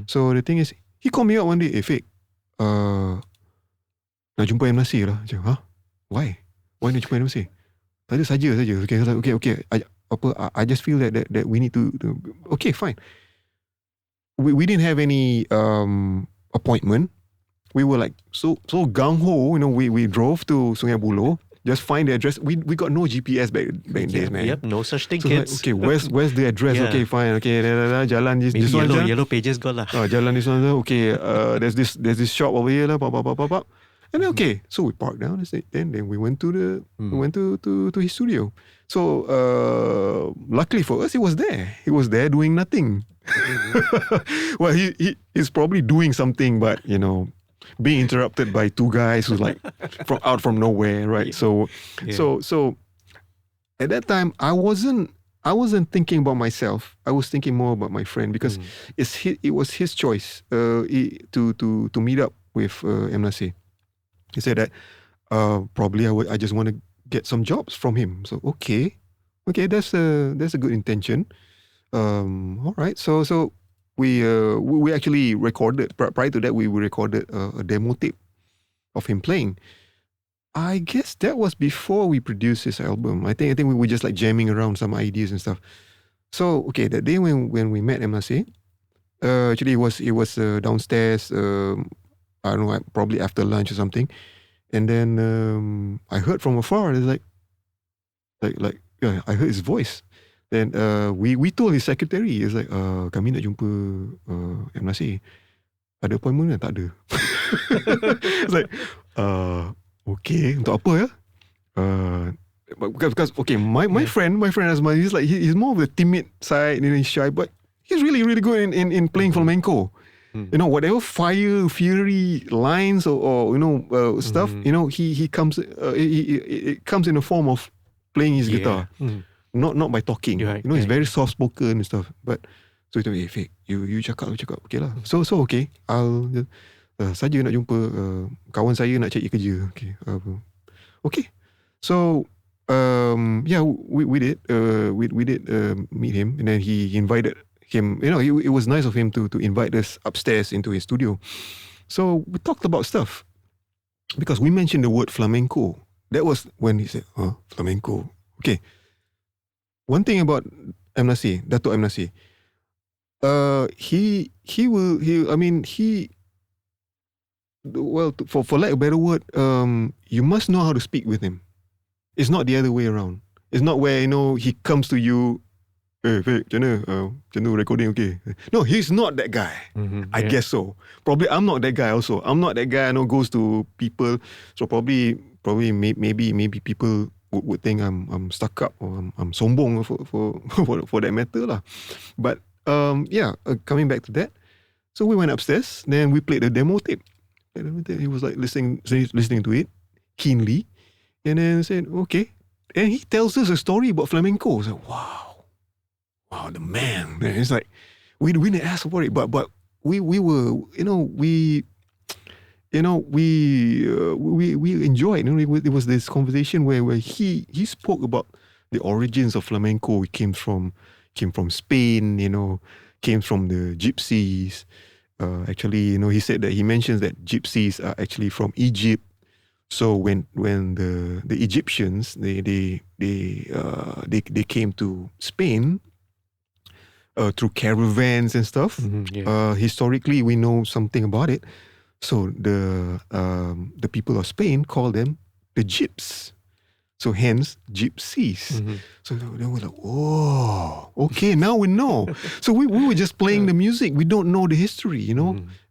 So the thing is, he called me up one day, Fik, nak jumpa M. Nasir lah. Huh? Why nak jumpa M. Nasir? Tadi saja. Okay. I just feel that we need to okay, fine. We didn't have any appointment. We were like so gung-ho, we drove to Sungai Buloh, just find the address. We got no GPS back in days, man. Yep, no such thing, so kids. Like, okay, where's the address? Okay, fine. Okay, jalan this one. Yellow pages got lah. Jalan this one. Okay, there's this shop over here lah. Pop. And then, okay, so we parked down. Then we went to his studio. So luckily for us, he was there. He was there doing nothing. Well, he's probably doing something, but being interrupted by two guys who's like from nowhere, right? So at that time, I wasn't I wasn't thinking about myself. I was thinking more about my friend because it was his choice to meet up with M. Nasir. He said that probably I just want to get some jobs from him. So okay, that's a good intention. All right, so we actually recorded prior to that we recorded a demo tape of him playing. I guess that was before we produced his album. I think we were just like jamming around some ideas and stuff. So okay, that day when we met M. Nasir, actually it was downstairs. I don't know, probably after lunch or something. And then I heard from afar. It's like I heard his voice. Then we told his secretary. It's like kami nak jumpa M. Nasir. Ada appointment tak? Tak ada. It's like okay, untuk apa ya? Because okay, my friend Azman, he's more of the timid side, he's shy, but he's really good in playing flamenco. You know, whatever fire, fury, lines or stuff, he comes it comes in the form of playing his guitar, not by talking. He's very soft spoken and stuff. But so he told me, hey, Fik, you cakap, okay lah. So okay, I'll saja nak jumpa kawan saya nak cari kerja. Okay. So we did meet him, and then he invited him. It was nice of him to invite us upstairs into his studio. So we talked about stuff because we mentioned the word flamenco. That was when he said, flamenco. Okay. One thing about M. Nasir, Dato' M. Nasir, for lack of a better word, you must know how to speak with him. It's not the other way around. It's not where he comes to you, hey, Fik, macam mana recording okay? No, he's not that guy. I guess so. Probably I'm not that guy also. I'm not that guy goes to people. So probably maybe people would think I'm stuck up or I'm sombong for that matter lah. But coming back to that, so we went upstairs. Then we played the demo tape. He was like listening to it keenly, and then said, okay. And he tells us a story about flamenco. So wow, the man. And it's like we didn't ask for it, but we were we enjoyed. It was this conversation where he spoke about the origins of flamenco. It came from Spain. Came from the gypsies. Actually, he said that he mentions that gypsies are actually from Egypt. So when the Egyptians they came to Spain through caravans and stuff, historically we know something about it. So the people of Spain call them the gyps. So hence gypsies. So they were like, oh, okay, now we know. So we were just playing the music. We don't know the history,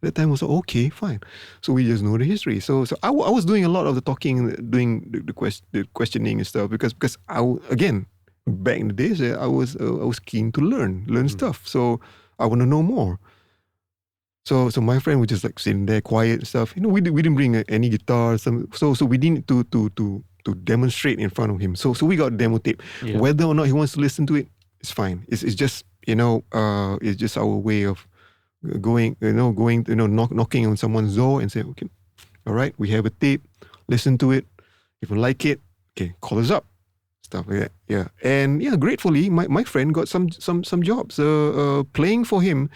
That time was okay, fine. So we just know the history. So I was doing a lot of the talking, doing the questioning and stuff because again, back in the days, I was keen to learn stuff. So I want to know more. So my friend was just like sitting there quiet and stuff. We didn't bring any guitar. So we didn't to demonstrate in front of him. So we got demo tape. Yeah. Whether or not he wants to listen to it, it's fine. It's just it's just our way of going knocking on someone's door and say, okay, all right, we have a tape. Listen to it. If you like it, okay, call us up. Stuff like that. Yeah, and gratefully, my friend got some jobs playing for him.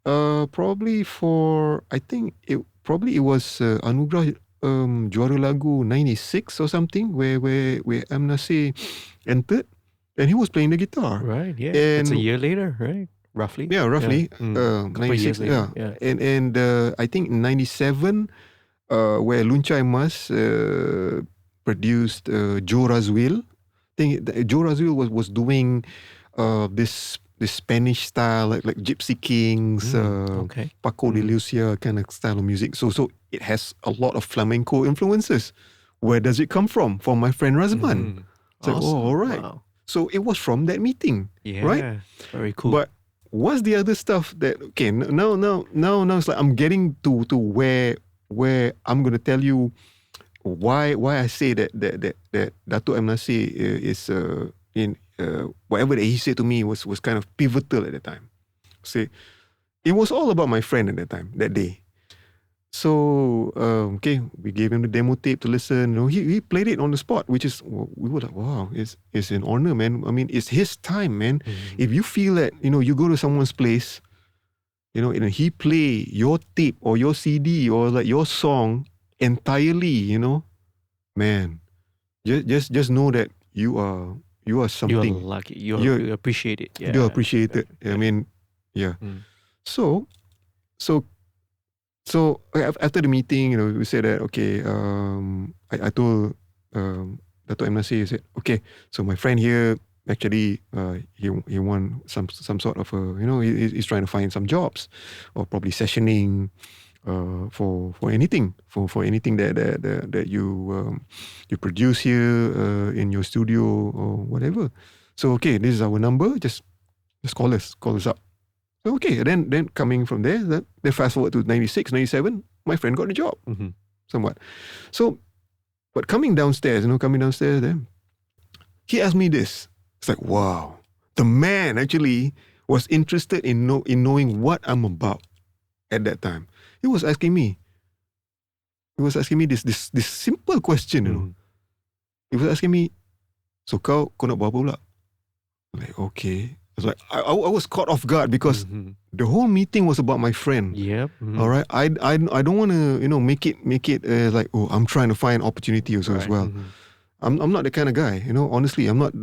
Probably for I think it was Anugerah. Juara Lagu 96 or something where M. Nasir entered and he was playing the guitar. Right, yeah. And it's a year later, right? Roughly. Yeah, roughly. 96. Yeah. And I think in 97 where Luncai Mas produced Joe Razwil. I think Joe Razwil was doing this Spanish style like Gypsy Kings, Paco de Lucia kind of style of music. So it has a lot of flamenco influences. Where does it come from? From my friend Razman. It's awesome. Like, all right. Wow. So it was from that meeting, right? Very cool. But what's the other stuff that now it's like I'm getting to where I'm going to tell you why I say that Dato' M. Nasir is whatever that he said to me was kind of pivotal at the time. Say, it was all about my friend at that time, that day. So, we gave him the demo tape to listen. He played it on the spot, which is, we were like, wow, it's an honor, man. I mean, it's his time, man. Mm-hmm. If you feel that, you go to someone's place, and he play your tape or your CD or like your song entirely, man, just know that you are something. You're lucky. You appreciate it. Yeah. You appreciate it. I mean, yeah. So after the meeting, we said that, okay, I told Dato' M. Nasir, I said, okay, so my friend here, actually, he won some sort of, he's trying to find some jobs, or probably sessioning, for anything, for anything that you produce here in your studio or whatever. So, okay, this is our number, just call us up. Okay, then coming from there, then fast forward to 96, 97, my friend got the job, somewhat. So, but coming downstairs, then he asked me this. It's like, wow, the man actually was interested in knowing what I'm about at that time. He was asking me this simple question, He was asking me, so kau nak buat apa pula? I'm like, okay. I was like, I was caught off guard because the whole meeting was about my friend. Yep. All right. I don't want to make it like, oh, I'm trying to find opportunity also as well. I'm not the kind of guy, honestly, I'm not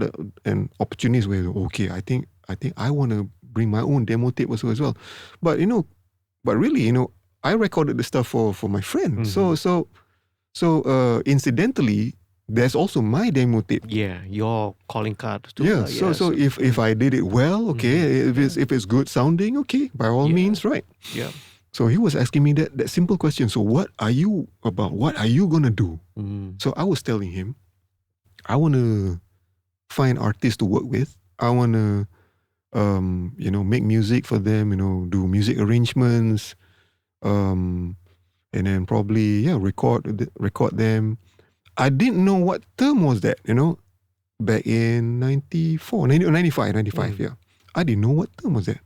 an opportunist where, okay, I think I want to bring my own demo tape also as well. But really, I recorded the stuff for my friend. So incidentally, there's also my demo tape. Yeah, your calling card too. Yeah, so if I did it well, okay, if it's good sounding, okay, by all means, right? Yeah. So he was asking me that simple question. So what are you about? What are you gonna do? So I was telling him, I want to find artists to work with. I want to, make music for them. Do music arrangements, and then probably record them. I didn't know what term was that, back in 94, 95, yeah. I didn't know what term was that.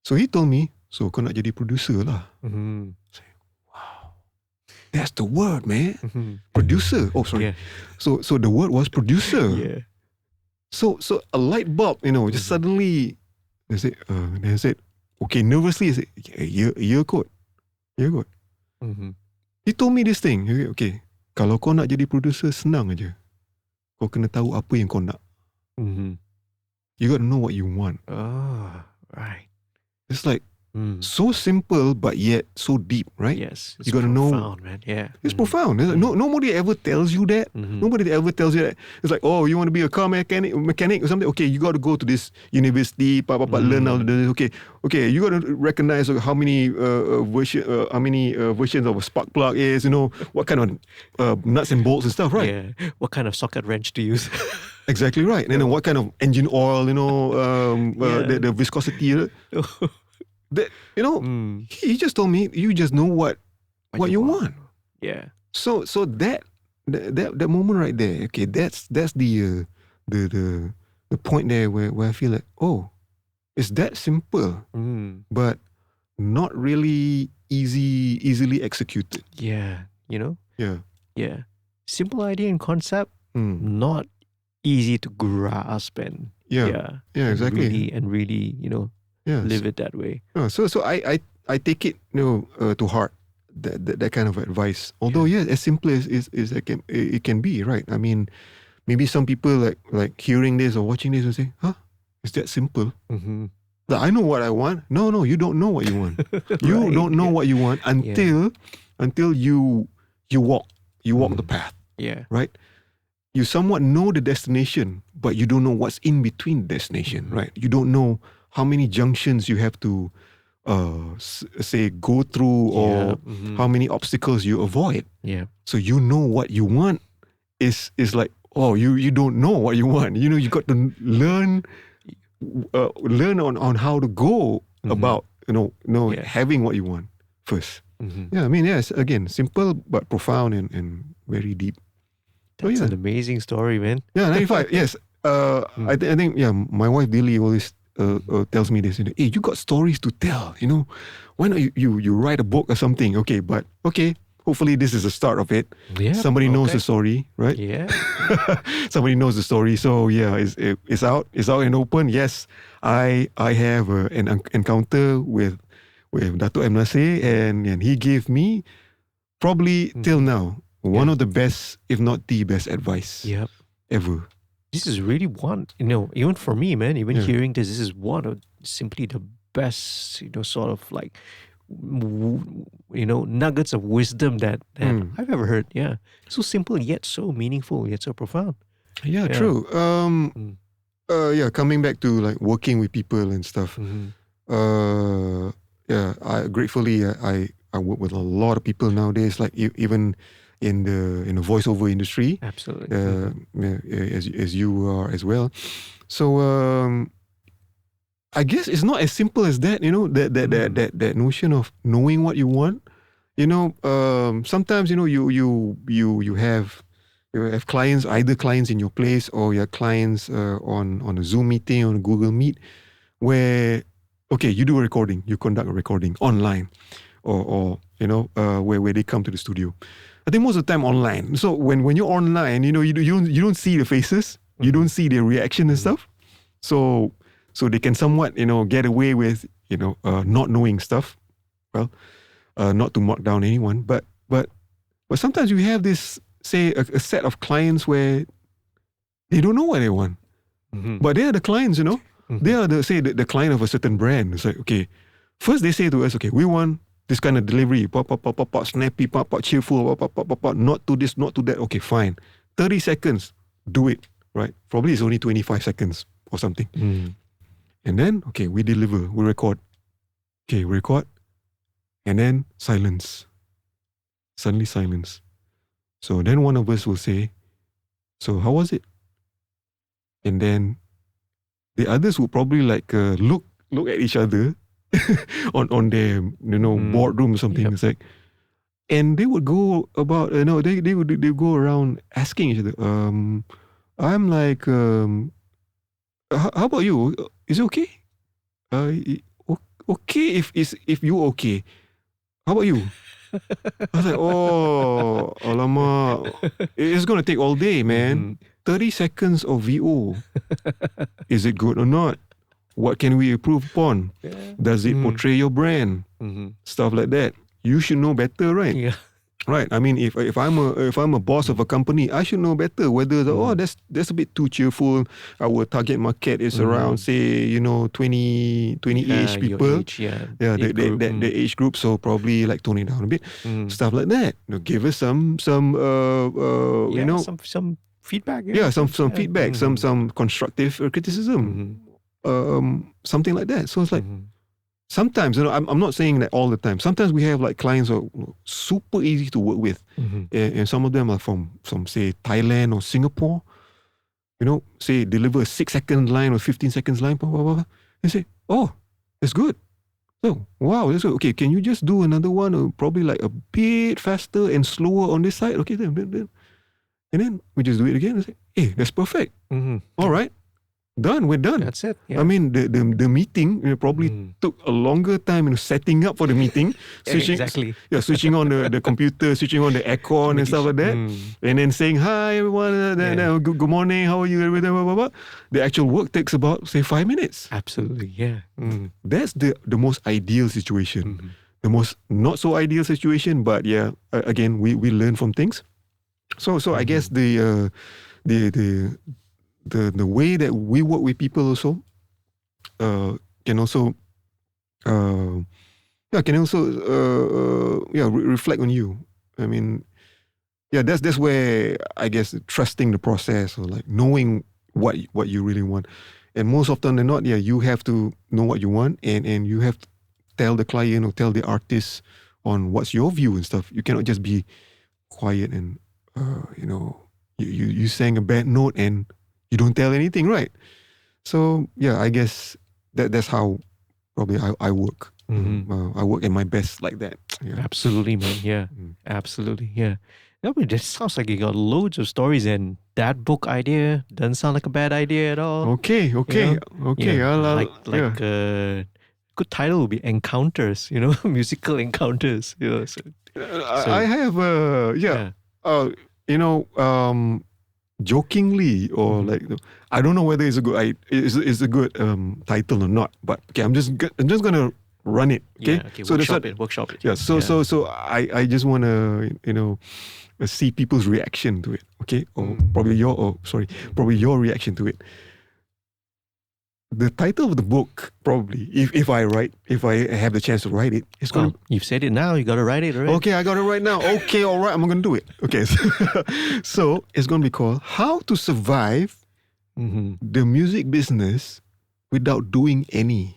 So he told me, so kau nak jadi producer lah. Wow. That's the word, man. Producer. Oh, sorry. Yeah. So the word was producer. Yeah. So a light bulb, just suddenly, they said, okay, nervously, I said, yeah, kot. He told me this thing, okay, kalau kau nak jadi producer, senang aja. Kau kena tahu apa yang kau nak. You got to know what you want. Oh, right. It's like so simple, but yet so deep, right? Yes. You got to know. Profound, man. Yeah. It's profound. It's like, nobody ever tells you that. Nobody ever tells you that. It's like, oh, you want to be a car mechanic or something? Okay, you got to go to this university, learn all this. Okay, you got to recognize how many versions of a spark plug is. What kind of nuts and bolts and stuff, right? Yeah. What kind of socket wrench to use? Exactly right. And then what kind of engine oil? The viscosity. That he just told me, you just know what you want. Yeah. So that moment right there, okay, that's the point there where I feel like, oh, it's that simple, but not really easily executed. Yeah. Yeah. Yeah. Simple idea and concept, not easy to grasp and exactly. And really, live it that way. So I take it to heart, that kind of advice. Although as simple as it can be, right? I mean, maybe some people like hearing this or watching this will say, "Huh, is that simple?" Like, I know what I want. No, you don't know what you want. You don't know what you want until you walk the path. Yeah. Right. You somewhat know the destination, but you don't know what's in between the destination. Right. You don't know how many junctions you have to say go through, or how many obstacles you avoid. Yeah. So you know what you want is like, oh, you don't know what you want. You got to learn on how to go about having what you want first. Yeah, I mean, yes, again, simple but profound and very deep. That's an amazing story, man. Yeah, 95. Yes. I think my wife Dilly always tells me this. Hey, you got stories to tell. Why not you write a book or something? Okay, but hopefully this is the start of it. Yeah, somebody knows the story, right? Yeah. Somebody knows the story. So yeah, it's out and open. Yes, I have an encounter with Dato' M. Nasir, and he gave me probably till now one of the best, if not the best advice ever. This is really one, even for me, man, even hearing this is one of simply the best, sort of like, nuggets of wisdom that I've ever heard. Yeah. So simple, yet so meaningful, yet so profound. Yeah, true. Coming back to like working with people and stuff. Gratefully, I work with a lot of people nowadays, like even in the voiceover industry. Absolutely. As you are as well. So I guess it's not as simple as that, that notion of knowing what you want. Sometimes, you have clients, either clients in your place or your clients on a Zoom meeting, on a Google Meet, where, okay, you do a recording, you conduct a recording online or where they come to the studio. I think most of the time online. So when you're online, you don't see the faces, you don't see their reaction and stuff. So they can somewhat, get away with, not knowing stuff. Well, not to mark down anyone, but sometimes you have this, say, a set of clients where they don't know what they want, but they are the clients, they are the client of a certain brand. It's like, okay, first they say to us, okay, we want this kind of delivery, snappy, cheerful, not to this, not to that. Okay, fine. 30 seconds, do it, right? Probably it's only 25 seconds or something. And then, okay, we deliver, we record. Okay, we record. And then silence. Suddenly silence. So then one of us will say, so how was it? And then the others will probably like look at each other on their boardroom or something. It's like, and they would go about they would go around asking each other. I'm like, how about you? Is it okay? Okay if you okay. How about you? I was like, oh, alamak, it's gonna take all day, man. 30 seconds of VO. Is it good or not? What can we improve upon? Does it portray your brand? Stuff like that. You should know better, right? Yeah. Right. I mean, if I'm a boss of a company, I should know better whether that's a bit too cheerful. Our target market is around, say, 20-ish people. Age, the age group. So probably like tone it down a bit. Stuff like that. Give us some some feedback. Some feedback, some constructive criticism. Something like that. So it's like, sometimes, I'm not saying that all the time. Sometimes we have like clients who are super easy to work with. And some of them are from say, Thailand or Singapore. Say deliver a 6-second line or 15 seconds line, blah, blah, blah. They say, oh, that's good. Oh, wow, that's good. Okay, can you just do another one or probably like a bit faster and slower on this side? Okay, then. And then we just do it again and say, hey, that's perfect. All right. Done. We're done. That's it. Yeah. I mean, the meeting probably took a longer time setting up for the meeting. Exactly. Yeah, switching on the computer, switching on the aircon and stuff like that, and then saying hi everyone, good morning, how are you, everything, blah, blah, blah. The actual work takes about, say, 5 minutes. Absolutely. Yeah. That's the most ideal situation. The most not so ideal situation, but yeah, again, we learn from things. So I guess the way that we work with people also can also reflect on you. I mean, that's where I guess trusting the process or like knowing what you really want. And most often than not, you have to know what you want and you have to tell the client or tell the artist on what's your view and stuff. You cannot just be quiet and you sang a bad note and you don't tell anything, right? So I guess that's how probably I work. I work at my best like that. Yeah. Absolutely, man. Yeah, absolutely. Yeah. No, but that sounds like you got loads of stories, and that book idea doesn't sound like a bad idea at all. Okay. Good title would be Encounters. Musical encounters. I have jokingly or like I don't know whether it's a good is a good title or not. But okay, I'm just gonna run it. Okay, so workshop it. Yeah. So I just wanna see people's reaction to it. Okay, or probably your reaction to it. The title of the book, probably, if I have the chance to write it, it's going to... You've said it now, you got to write it, right? Okay, I got it right now. Okay, all right, I'm going to do it. Okay, so it's going to be called How to Survive the Music Business Without Doing Any.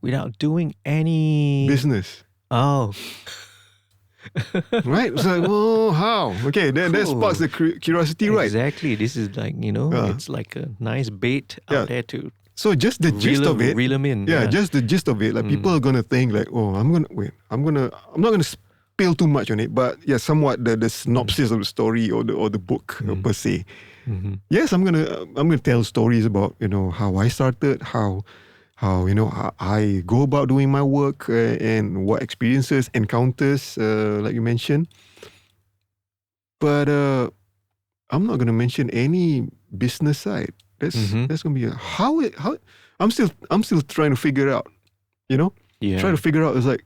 Without doing any... Business. Oh. Right? It's like, how? Okay, that sparks the curiosity, right? Exactly. This is like, it's like a nice bait out there to... So just the gist of it. Reel them in. Yeah, just the gist of it. Like people are going to think like, I'm not going to spill too much on it, but yeah, somewhat the synopsis of the story or the book per se. Yes, I'm gonna tell stories about, how I started, how I go about doing my work and what experiences, encounters, like you mentioned. But I'm not gonna mention any business side. That's gonna be how I'm still trying to figure out. Trying to figure out is like,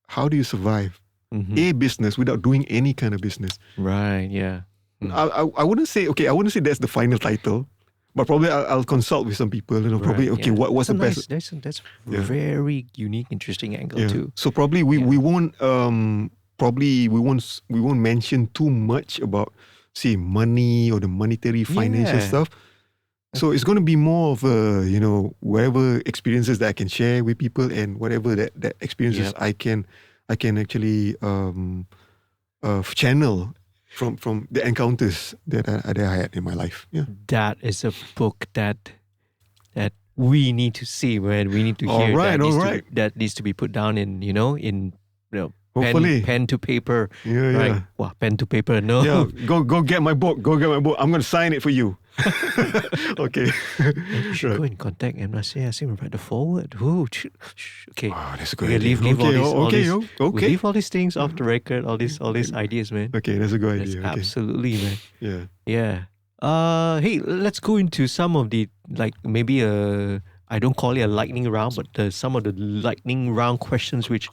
how do you survive a business without doing any kind of business? Right. Yeah. I wouldn't say that's the final title. But probably I'll consult with some people. Probably what's the best? That's a very unique, interesting angle too. So probably we won't mention too much about say money or the monetary financial stuff. So it's going to be more of whatever experiences that I can share with people and whatever that experiences I can actually channel from the encounters that I had in my life. Yeah. That is a book that we need to see, man. We need to hear. That needs to be put down in hopefully pen to paper. Yeah, right? Yeah. Wow, pen to paper. No. Yeah. Go get my book. I'm going to sign it for you. Okay. You should go and contact MNASE. Ask him to write the forward. Okay. Oh, that's a good idea. We'll leave all these things off the record. All these ideas, man. Okay, that's a good idea. Absolutely, man. Yeah. Yeah. Hey, let's go into some of the maybe I don't call it a lightning round, but some of the lightning round questions, which,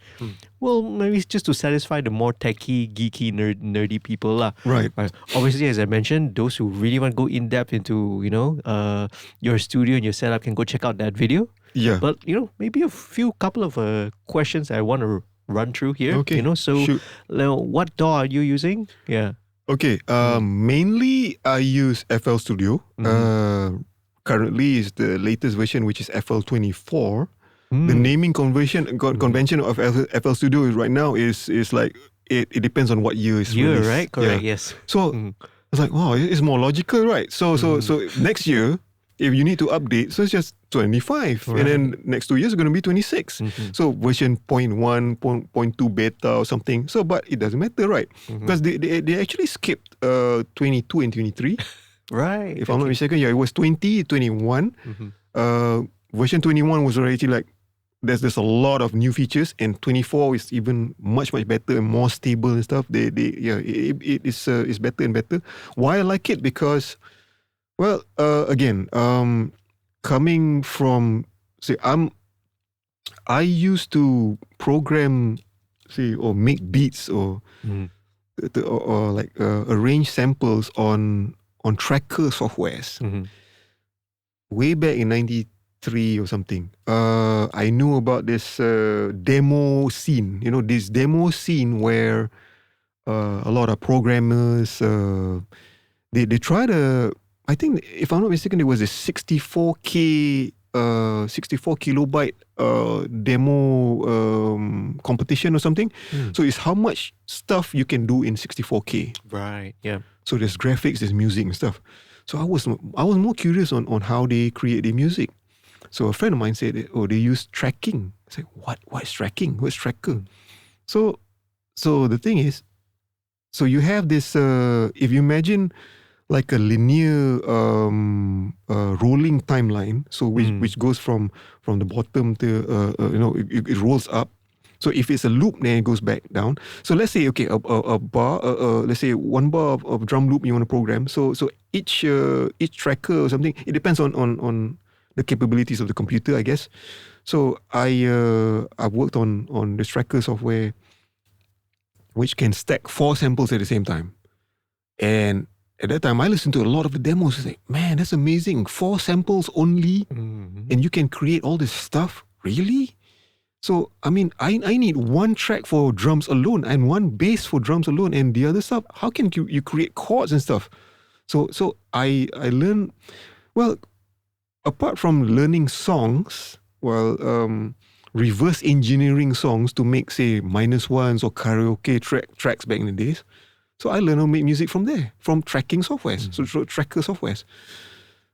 maybe it's just to satisfy the more techie, geeky, nerdy people, lah. Right. Obviously, as I mentioned, those who really want to go in depth into your studio and your setup can go check out that video. Yeah. But maybe couple of questions I want to run through here. Okay. So what DAW are you using? Yeah. Okay. Mainly I use FL Studio. Currently is the latest version, which is FL24. The naming convention of FL Studio right now is like it depends on what year is released. Right? Correct. Yes. So it's like, wow, it's more logical, right? So next year, if you need to update, so it's just 25, and then next 2 years are going to be 26. So version 0.1, 0.2 beta or something. So, but it doesn't matter, right? Because they actually skipped 22 and 23. Right. If I'm not mistaken, it was 20, 21. Version 21 was already like, there's a lot of new features, and 24 is even much better and more stable and stuff. It is better and better. Why I like it? Because, well, again, coming from, say, I used to program, say, or make beats or arrange samples on tracker softwares. Way back in 93 or something. I knew about this demo scene. This demo scene where a lot of programmers, they try to, I think, if I'm not mistaken, it was a 64 kilobyte demo competition or something. So it's how much stuff you can do in 64K. Right, yeah. So there's graphics, there's music and stuff. So I was more curious on how they create their music. So a friend of mine said, they use tracking. I said, what is tracking? What's tracker? So the thing is, So you have this, if you imagine like a linear rolling timeline, so which goes from the bottom to, it rolls up. So if it's a loop, then it goes back down. So let's say, okay, a bar, let's say one bar of drum loop you want to program. So each tracker or something, it depends on the capabilities of the computer, I guess. So I've worked on this tracker software, which can stack 4 samples at the same time. And at that time, I listened to a lot of the demos. It's like, man, that's amazing. 4 samples only, and you can create all this stuff. Really? So, I mean, I need one track for drums alone and one bass for drums alone, and the other stuff, how can you create chords and stuff? So I learned, well, apart from learning songs, reverse engineering songs to make, say, -1s or karaoke tracks back in the days. So I learned how to make music from there, from tracking softwares, so tracker softwares.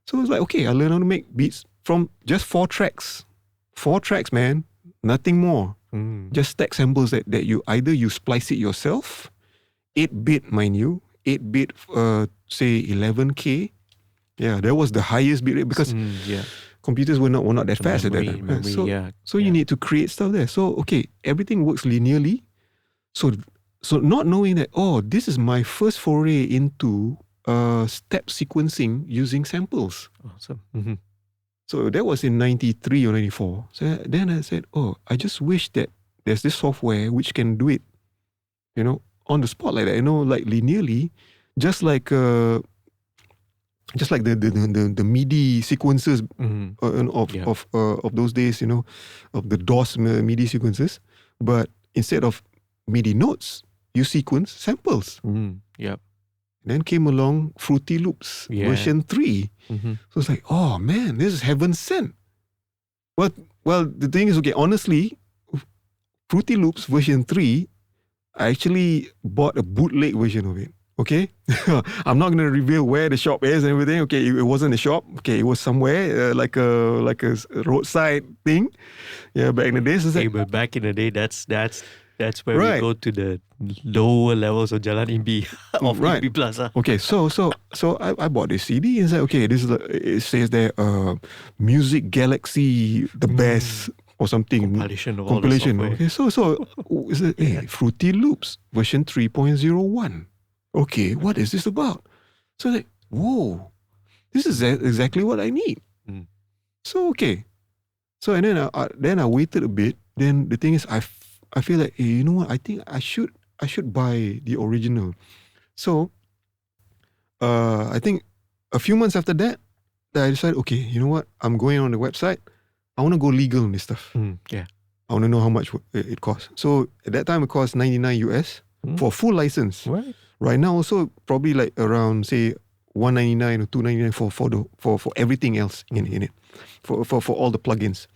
So it's like, okay, I learned how to make beats from just 4 tracks. 4 tracks, man. Nothing more. Just stack samples that you either you splice it yourself, 8-bit, mind you, 8-bit, say 11K. Yeah, that was the highest bit rate because computers were not that fast at that time. So you need to create stuff there. So okay, everything works linearly. So not knowing that, this is my first foray into step sequencing using samples. Awesome. So that was in 93 or 94. So then I said, I just wish that there's this software which can do it, on the spot like that, like linearly, just like the MIDI sequences of those days, of the DOS MIDI sequences. But instead of MIDI notes, you sequence samples. Then came along Fruity Loops version 3. So it's like, oh man, this is heaven sent. Well, the thing is, okay, honestly, Fruity Loops version 3, I actually bought a bootleg version of it. Okay, I'm not going to reveal where the shop is and everything. Okay, it wasn't a shop. Okay, it was somewhere like a roadside thing. Yeah, back in the days. But back in the day, that's where we go to the lower levels of Jalan Imbi of Imbi Plaza. Okay, so I bought this CD and said, okay, this is it says there, Music Galaxy, the best or something. Compilation of all the software. Okay, so is it, Fruity Loops version 3.01. Okay, what is this about? So like, whoa, this is exactly what I need. So okay, so and then I waited a bit. Then the thing is, I feel like, hey, you know what? I think I should buy the original. So, I think a few months after that, I decided, okay, you know what? I'm going on the website. I want to go legal on this stuff. I want to know how much it costs. So at that time, it cost $99 US for a full license. Right. Right now, also probably like around, say, $199 or $299 for everything else in it, for all the plugins.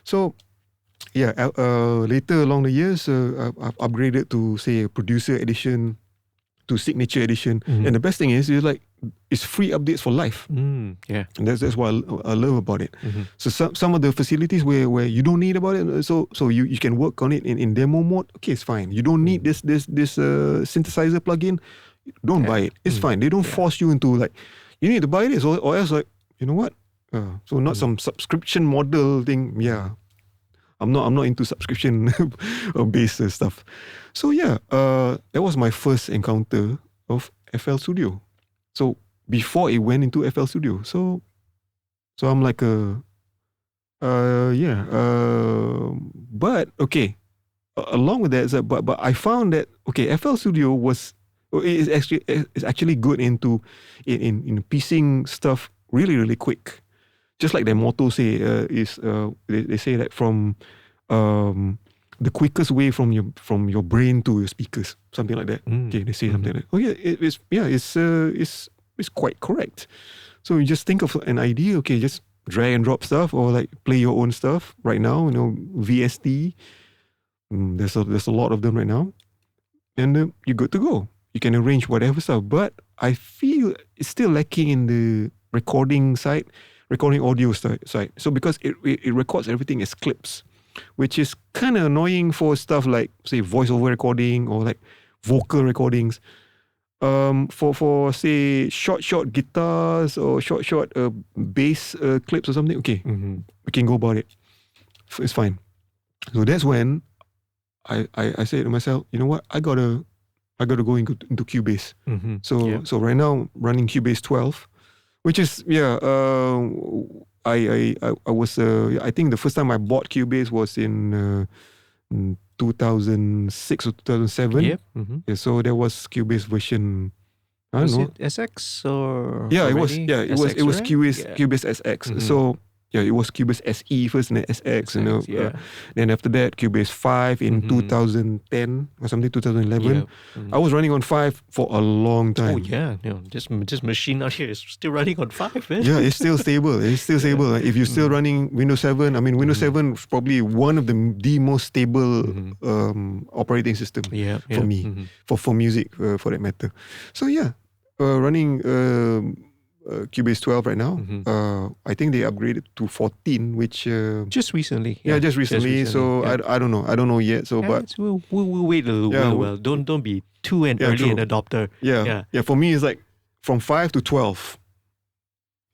So. Yeah, later along the years, I've upgraded to, say, a producer edition, to signature edition. And the best thing is like, it's free updates for life. And that's what I love about it. So some of the facilities where you don't need about it, so you can work on it in demo mode. Okay, it's fine. You don't need this synthesizer plugin. Don't buy it. It's fine. They don't force you into like, you need to buy this or else like, you know what? So not some subscription model thing. Yeah. I'm not into subscription based stuff. So yeah, that was my first encounter of FL Studio. So before it went into FL Studio, so I'm like but okay, along with that, but I found that okay, FL Studio is actually good in piecing stuff really quick. Just like their motto say they say that from the quickest way from your brain to your speakers, something like that. Okay, they say something like that. Oh yeah, it's quite correct. So you just think of an idea. Okay, just drag and drop stuff or like play your own stuff. Right now, VST. There's a lot of them right now, and you're good to go. You can arrange whatever stuff. But I feel it's still lacking in the recording audio side. So because it records everything as clips, which is kind of annoying for stuff like, say, voiceover recording or like vocal recordings. For say short guitars or short bass clips or something, okay, we can go about it. It's fine. So that's when I said to myself, you know what, I gotta go into Cubase. So right now running Cubase 12, which is I was I think the first time I bought Cubase was in 2006 or 2007. Yep. Yeah, so there was Cubase version. I don't know. It SX or Yeah, already? it was right? Cubase SX. So yeah, it was Cubase SE first and then SX. Then after that Cubase 5 in 2010 or something, 2011. I was running on 5 for a long time. Oh yeah, just machine out here is still running on 5, man. Yeah, it's still stable. It's still stable. If you're still running Windows 7, I mean Windows 7 is probably one of the most stable operating system for me, for music for that matter. So yeah, running Cubase 12 right now. I think they upgraded to 14, which just recently. Just recently. So I don't know. I don't know yet. So but we'll wait a little while. Don't be too early an adopter. Yeah. For me it's like from 5 to 12.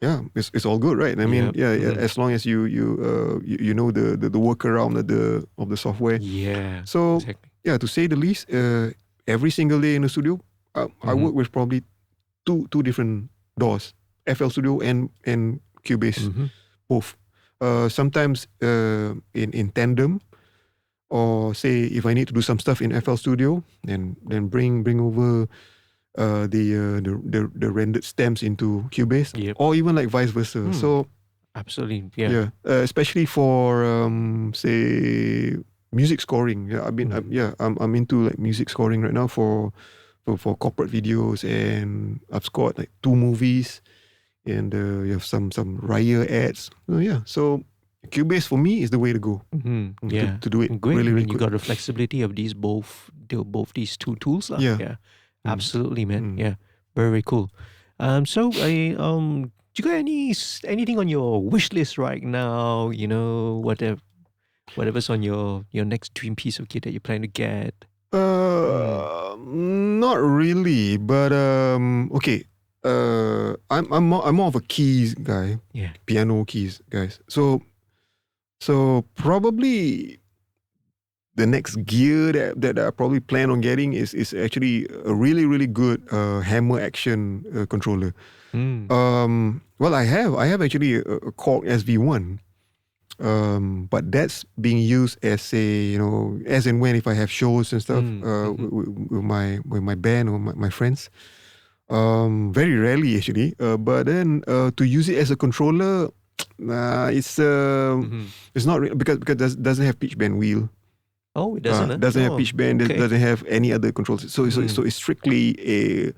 Yeah, it's all good, right? I mean, as long as you know the workaround of the software. Yeah. So exactly. To say the least, every single day in the studio, I work with probably two different DAWs, FL Studio and Cubase, both. Sometimes in tandem, or say if I need to do some stuff in FL Studio, then bring over the rendered stems into Cubase, or even like vice versa. So absolutely, especially for say music scoring. Yeah, I'm into like music scoring right now for corporate videos, and I've scored like 2 movies, and you have some Raya ads. So Cubase for me is the way to go. To do it. Great. Really, really you got the flexibility of these both these two tools. Yeah. Absolutely, man. Yeah. Very, very cool. So do you got anything on your wish list right now? You know, whatever's on your next dream piece of kit that you plan to get? Not really, but okay. I'm more of a keys guy. Yeah. Piano keys guys. So probably the next gear that I probably plan on getting is actually a really, really good hammer action controller. Well, I have actually a Korg SV1. But that's being used as as and when if I have shows and stuff with my band or my friends. Very rarely actually. But then to use it as a controller, it's not because it doesn't have pitch bend wheel. Oh, it doesn't. Doesn't have pitch bend. It doesn't have any other controls. So it's strictly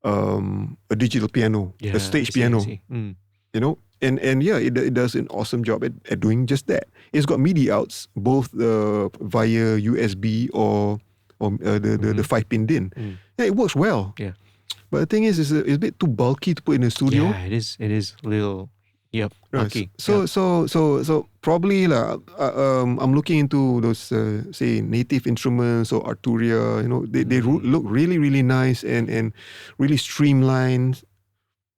a digital piano, a stage piano. You know. And it does an awesome job at doing just that. It's got MIDI outs, both via USB or the 5-pin DIN. Yeah, it works well. Yeah. But the thing is, it's a bit too bulky to put in a studio. Yeah, it is. It is a little. Yep. Bulky. So probably I'm looking into those say native instruments or Arturia. You know, they look really, really nice and really streamlined.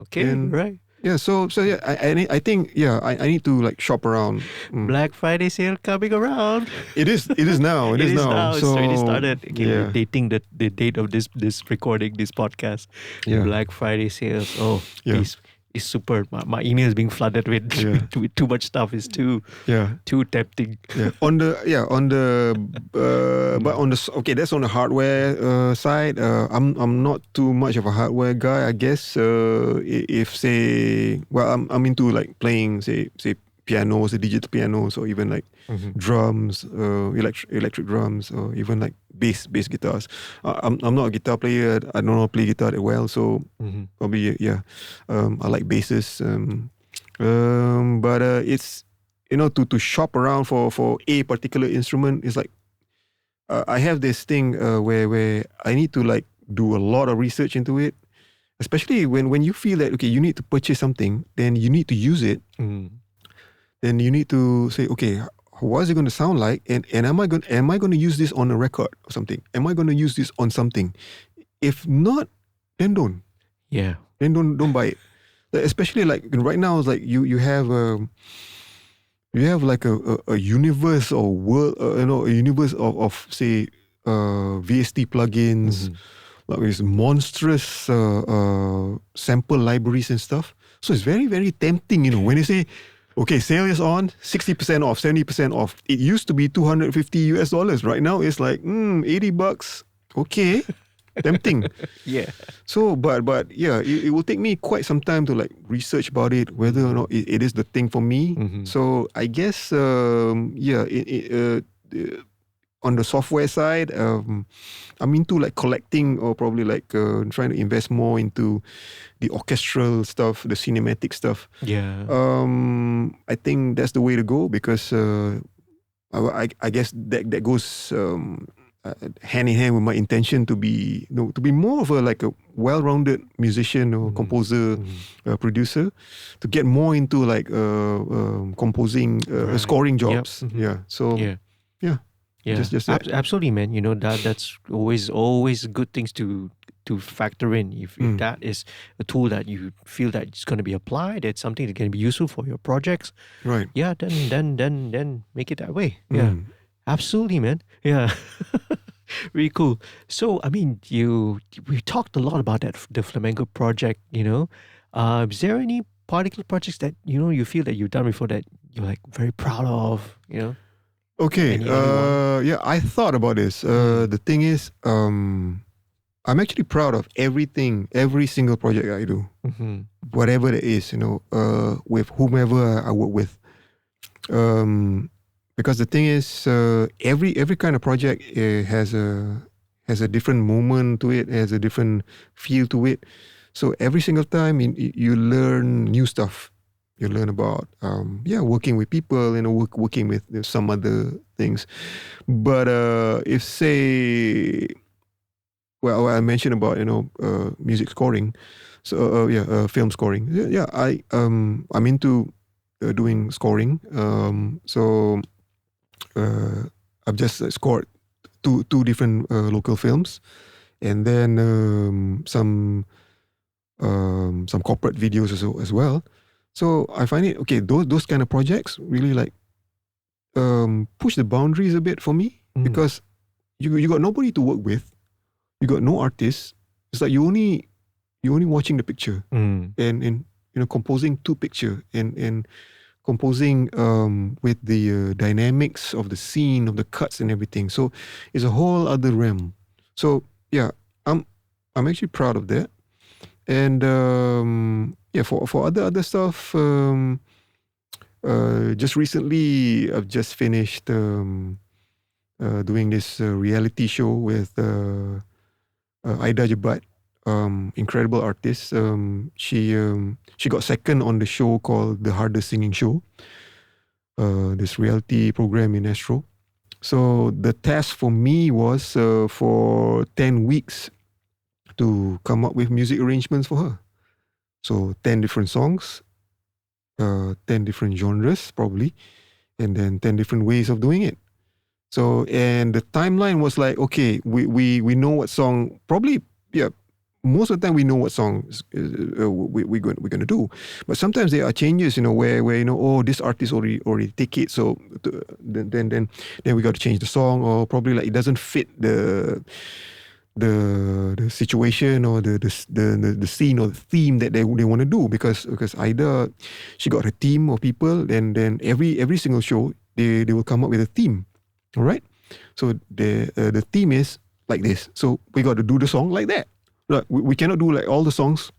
Okay. Right. Yeah, so yeah, I think I need to like shop around. Black Friday sale coming around. It is now. It is now. So, it's already started. Okay, we're dating the date of this recording, this podcast. Yeah. Black Friday sales. Oh, it's super. My email is being flooded with too much stuff. It's too tempting. Yeah. But on the that's on the hardware side. I'm not too much of a hardware guy, I guess. If say, well, I'm into like playing say pianos, the digital pianos, or even like drums, electric drums, or even like bass guitars. I'm not a guitar player. I don't know how to play guitar that well, so probably I like basses. But it's to shop around for a particular instrument is like I have this thing where I need to like do a lot of research into it, especially when you feel that you need to purchase something, then you need to use it. Then you need to say, okay, What is it going to sound like? And am I going to use this on a record or something? Am I going to use this on something? If not, then don't. Yeah. Then don't buy it. Especially like right now, it's like you have like a universe or world, a universe of say VST plugins, like these monstrous sample libraries and stuff. So it's very, very tempting, when they say, okay, sale is on, 60% off, 70% off. It used to be $250. Right now it's like $80. Okay. Tempting. Yeah. So, but yeah, it will take me quite some time to like research about it, whether or not it is the thing for me. So I guess, on the software side, I'm into like collecting or probably like trying to invest more into the orchestral stuff, the cinematic stuff. Yeah. I think that's the way to go because I guess that goes hand in hand with my intention to be more of a well-rounded musician or composer, producer, to get more into like composing, scoring jobs. Yep. Yeah. So yeah. Just that. Absolutely, man. That's always good things to factor in. If that is a tool that you feel that it's going to be applied, it's something that can be useful for your projects. Right. Yeah. Then make it that way. Yeah. Absolutely, man. Yeah. Really cool. So, I mean, we talked a lot about the flamenco project, is there any particular projects that, you feel that you've done before that you're like very proud of, Okay. Yeah, I thought about this. The thing is, I'm actually proud of every single project I do, whatever it is, with whomever I work with. Because the thing is, every kind of project has a different moment to it, has a different feel to it. So every single time you learn new stuff. You learn about working with people, working with some other things. But if say, well, I mentioned about music scoring, so film scoring. Yeah, I'm into doing scoring. So I've just scored two different local films, and then some corporate videos as well. So I find it okay. Those kind of projects really like push the boundaries a bit for me because you got nobody to work with, you got no artists. It's like you only watching the picture and composing to picture and composing with the dynamics of the scene, of the cuts and everything. So it's a whole other realm. So yeah, I'm actually proud of that. And for other stuff, just recently I've just finished doing this reality show with Aida Jebat, incredible artist. She got second on the show called The Hardest Singing Show, this reality program in Astro. So the task for me was for 10 weeks to come up with music arrangements for her. So 10 different songs, 10 different genres probably, and then 10 different ways of doing it. So, and the timeline was like, okay, we know what song, probably, most of the time we know what songs we're going to do. But sometimes there are changes, where this artist already take it, so then we got to change the song, or probably like it doesn't fit the situation or the scene or the theme that they want to do, because Aida, she got her team of people, and then every single show they will come up with a theme. All right, so the theme is like this, so we got to do the song like that. Like we cannot do like all the songs,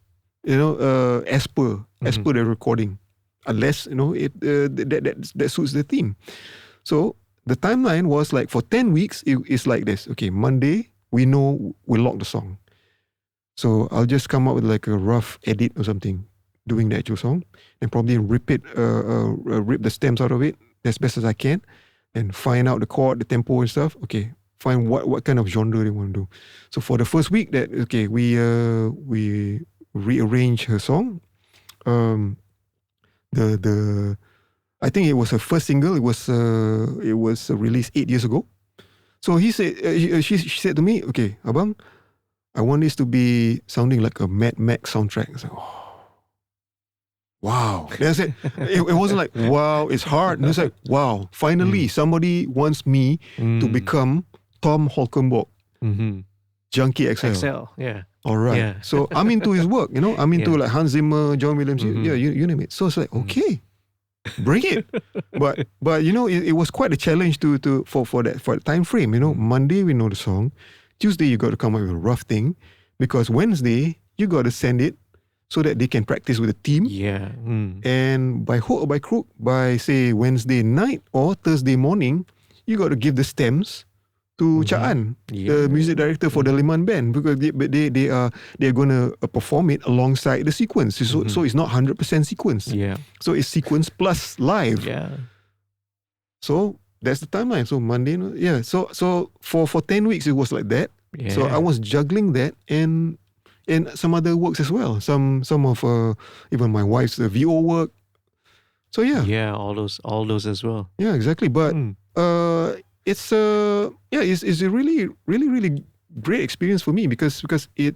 as per the recording, unless that suits the theme. So the timeline was like for 10 weeks it's like this. Okay, Monday we know we lock the song, so I'll just come up with like a rough edit or something, doing the actual song, and probably rip the stems out of it as best as I can, and find out the chord, the tempo and stuff. Okay, find what kind of genre they want to do. So for the first week, we rearrange her song. I think it was her first single. It was released 8 years ago. So he said, she said to me, okay, Abang, I want this to be sounding like a Mad Max soundtrack. I was like, oh, wow. That's it. It wasn't like, wow, it's hard. And it's like, wow, finally somebody wants me to become Tom Holkenborg, Junkie XL. Yeah. All right. Yeah. So I'm into his work, I'm into like Hans Zimmer, John Williams, you name it. So it's like, okay, bring it. But it was quite a challenge for that time frame. Monday we know the song. Tuesday you got to come up with a rough thing, because Wednesday you got to send it so that they can practice with the team. Yeah. And by hook or by crook, by say Wednesday night or Thursday morning, you got to give the stems to Chaan, the music director for the Liman band, because they're gonna perform it alongside the sequence. So it's not 100% sequence. Yeah. So it's sequence plus live. Yeah. So that's the timeline. So Monday, So for 10 weeks it was like that. Yeah. So I was juggling that and some other works as well. Some of even my wife's VO work. So yeah. Yeah, all those as well. Yeah, exactly. But it's a really really really great experience for me because it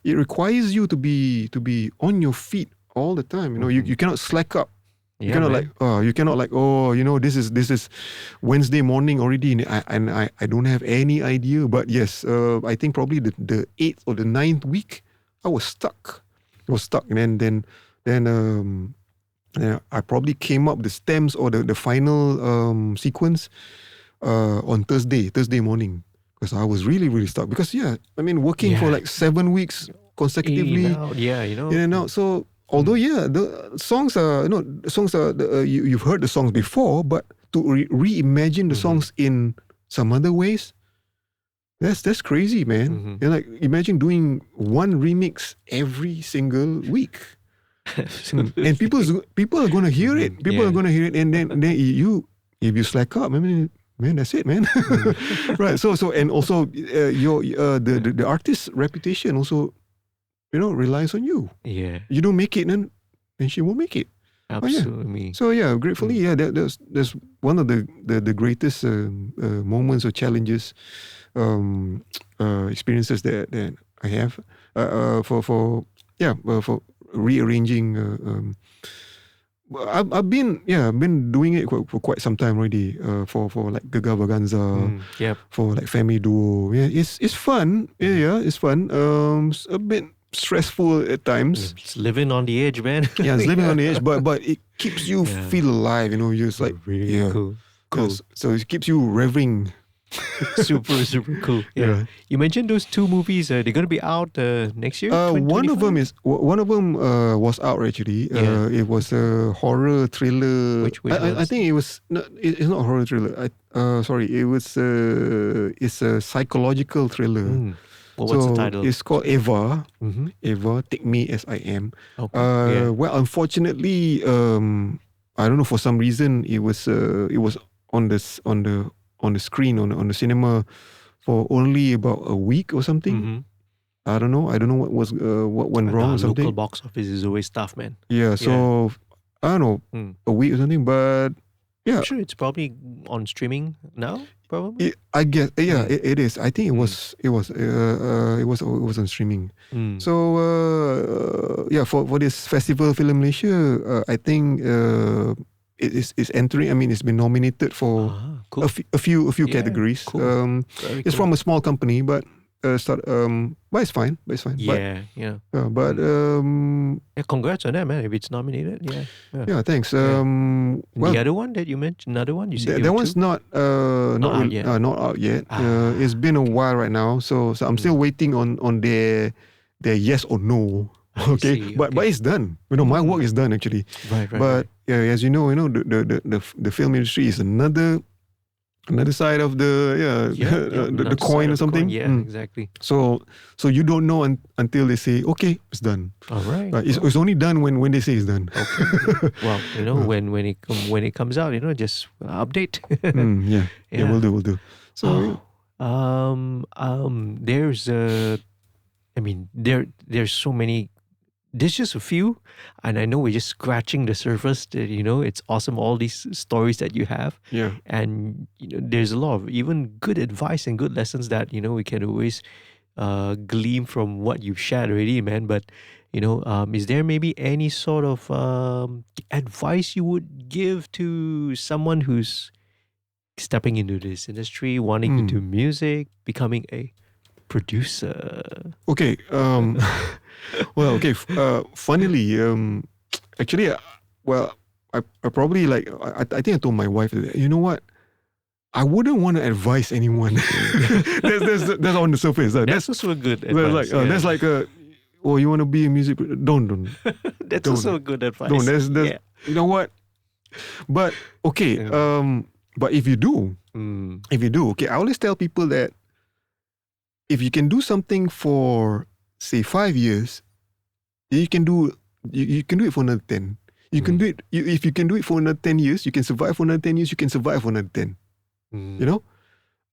requires you to be on your feet all the time. You cannot slack up. You cannot this is Wednesday morning already, and I don't have any idea. But yes, I think probably the 8th or the 9th week I was stuck. And then I probably came up the stems or the final sequence on Thursday morning, because I was really really stuck, because working for like 7 weeks consecutively, in and out. So although the songs are you've heard the songs before, but to reimagine the songs in some other ways, that's crazy, man. Like, imagine doing one remix every single week. And people are gonna hear it. People are gonna hear it, and then if you slack up, man, that's it, man. Right. So and also your the artist's reputation also, relies on you. Yeah. You don't make it, then she won't make it. Absolutely. So gratefully, that's one of the greatest moments or challenges, experiences that I have for rearranging. I've been doing it for quite some time already. For like Gaga Vaganza, for like Family Duo. Yeah, it's fun. Yeah, it's fun. It's a bit stressful at times. It's living on the edge, man. Yeah, it's living on the edge, but it keeps you feel alive. You're just like really cool. So it keeps you revving. Super cool. Yeah. You mentioned those two movies. They're going to be out next year. One of them was out actually. It was a horror thriller. Which I think it was. No, it's not a horror thriller. Sorry, it was. It's a psychological thriller. What's the title? It's called Eva. Eva, Take Me As I Am. Okay. Well, unfortunately, I don't know, for some reason it was on the screen on the cinema for only about a week or something. I don't know what went wrong or something. Local box office is always tough, man. Yeah, so I don't know, a week or something, but yeah. I'm sure it's probably on streaming now. Probably. I guess it is. I think it was on streaming. So for this festival Film Malaysia, I think it's entering. I mean, it's been nominated for cool. a few categories. Cool. It's from a small company, but but it's fine. But congrats on that, man. If it's nominated, thanks. Well, the other one that you mentioned, another one you said that one's not out yet. It's been a while right now, so I'm still waiting on their yes or no. Okay, but it's done. My work is done actually. Right. But as you know, the film industry is another side of the coin or something. Exactly. So you don't know until they say, okay, it's done. All right. It's only done when they say it's done. Okay. Well, when it comes out, just update. We'll do. So there's there's so many there's just a few, and I know we're just scratching the surface. That, it's awesome, all these stories that you have. Yeah. And there's a lot of even good advice and good lessons that we can always glean from what you've shared already, man. But is there maybe any sort of advice you would give to someone who's stepping into this industry, wanting to do music, becoming a producer? Okay. Well, okay. Funnily, actually, well, I probably I think I told my wife that, you know what? I wouldn't want to advise anyone. that's on the surface. That's also a good advice. That's like oh, you want to be a music producer? Don't. That's also a good advice. Don't. That's you know what? But okay. But if you do, okay, I always tell people that if you can do something for say 5 years, you can do it for another 10. You can do it. If you can do it for another 10 years, you can survive for another 10 years. You can survive for another 10.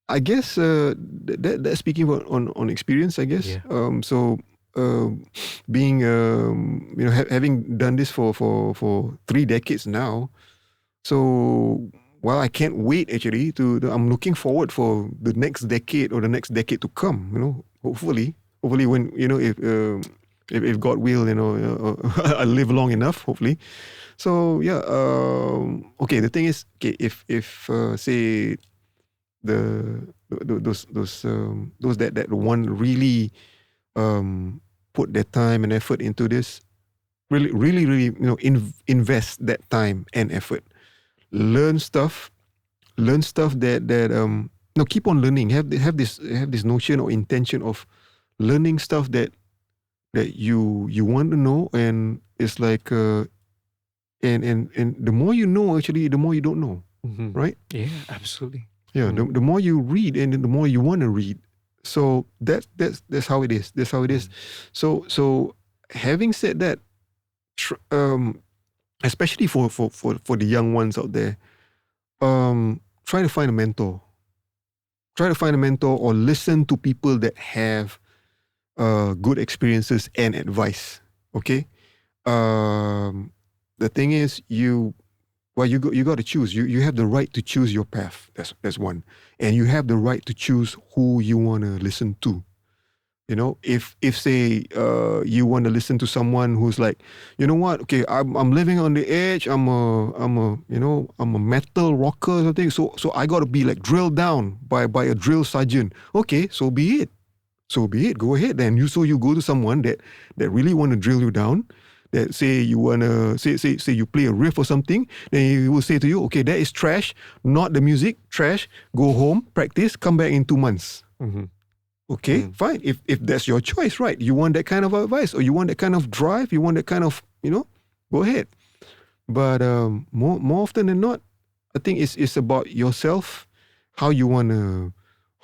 I guess that's speaking on experience. I guess. Yeah. So being having done this for 3 decades now, so well, I can't wait actually I'm looking forward for the next decade or the next decade to come. Hopefully when if God will, I live long enough. Hopefully. So yeah. Okay. The thing is, okay, if say those that one really put their time and effort into this, really invest that time and effort, learn stuff that keep on learning, have this notion or intention of learning stuff that you want to know, and it's like and the more you know, actually the more you don't know. Right? Yeah, absolutely. Yeah, the more you read and the more you want to read. So that's how it is. That's how it is. So having said that, especially for the young ones out there, try to find a mentor. Try to find a mentor or listen to people that have good experiences and advice. Okay. The thing is, you got to choose. You have the right to choose your path. That's one, and you have the right to choose who you want to listen to. If say you want to listen to someone who's like, you know what? Okay, I'm living on the edge. I'm a metal rocker or something. So I got to be like drilled down by a drill sergeant. Okay, so be it. Go ahead then. You go to someone that really want to drill you down. That say you wanna say you play a riff or something, then he will say to you, okay, that is trash, not the music, trash. Go home, practice, come back in 2 months. Okay, fine. If that's your choice, right? You want that kind of advice, or you want that kind of drive, you want that kind of, go ahead. But more often than not, I think it's about yourself, how you wanna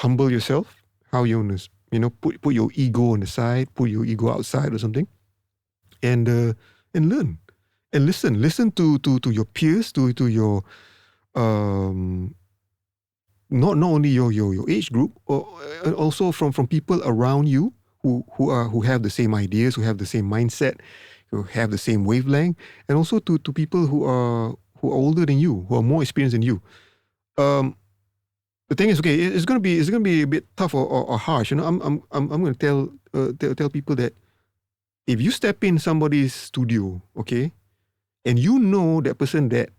humble yourself, how you wanna put your ego on the side, put your ego outside or something. And learn and listen to your peers, to your not only your age group, or also from people around you who have the same ideas, who have the same mindset, who have the same wavelength, and also to people who are older than you, who are more experienced than you. The thing is, okay, it's gonna be a bit tough or harsh. I'm gonna tell people that, if you step in somebody's studio, okay, and you know that person that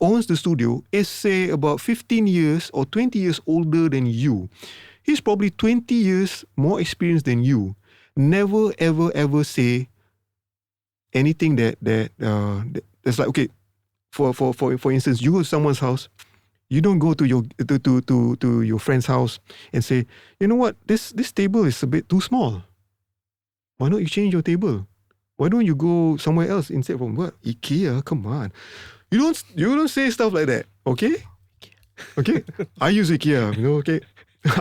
owns the studio is, say, about 15 years or 20 years older than you, he's probably 20 years more experienced than you. Never ever say anything that's like, okay, for instance, you go to someone's house. You don't go to your friend's house and say, you know what, this table is a bit too small. Why don't you change your table? Why don't you go somewhere else instead from what? IKEA? Come on. You don't say stuff like that, okay? Okay. I use IKEA, okay?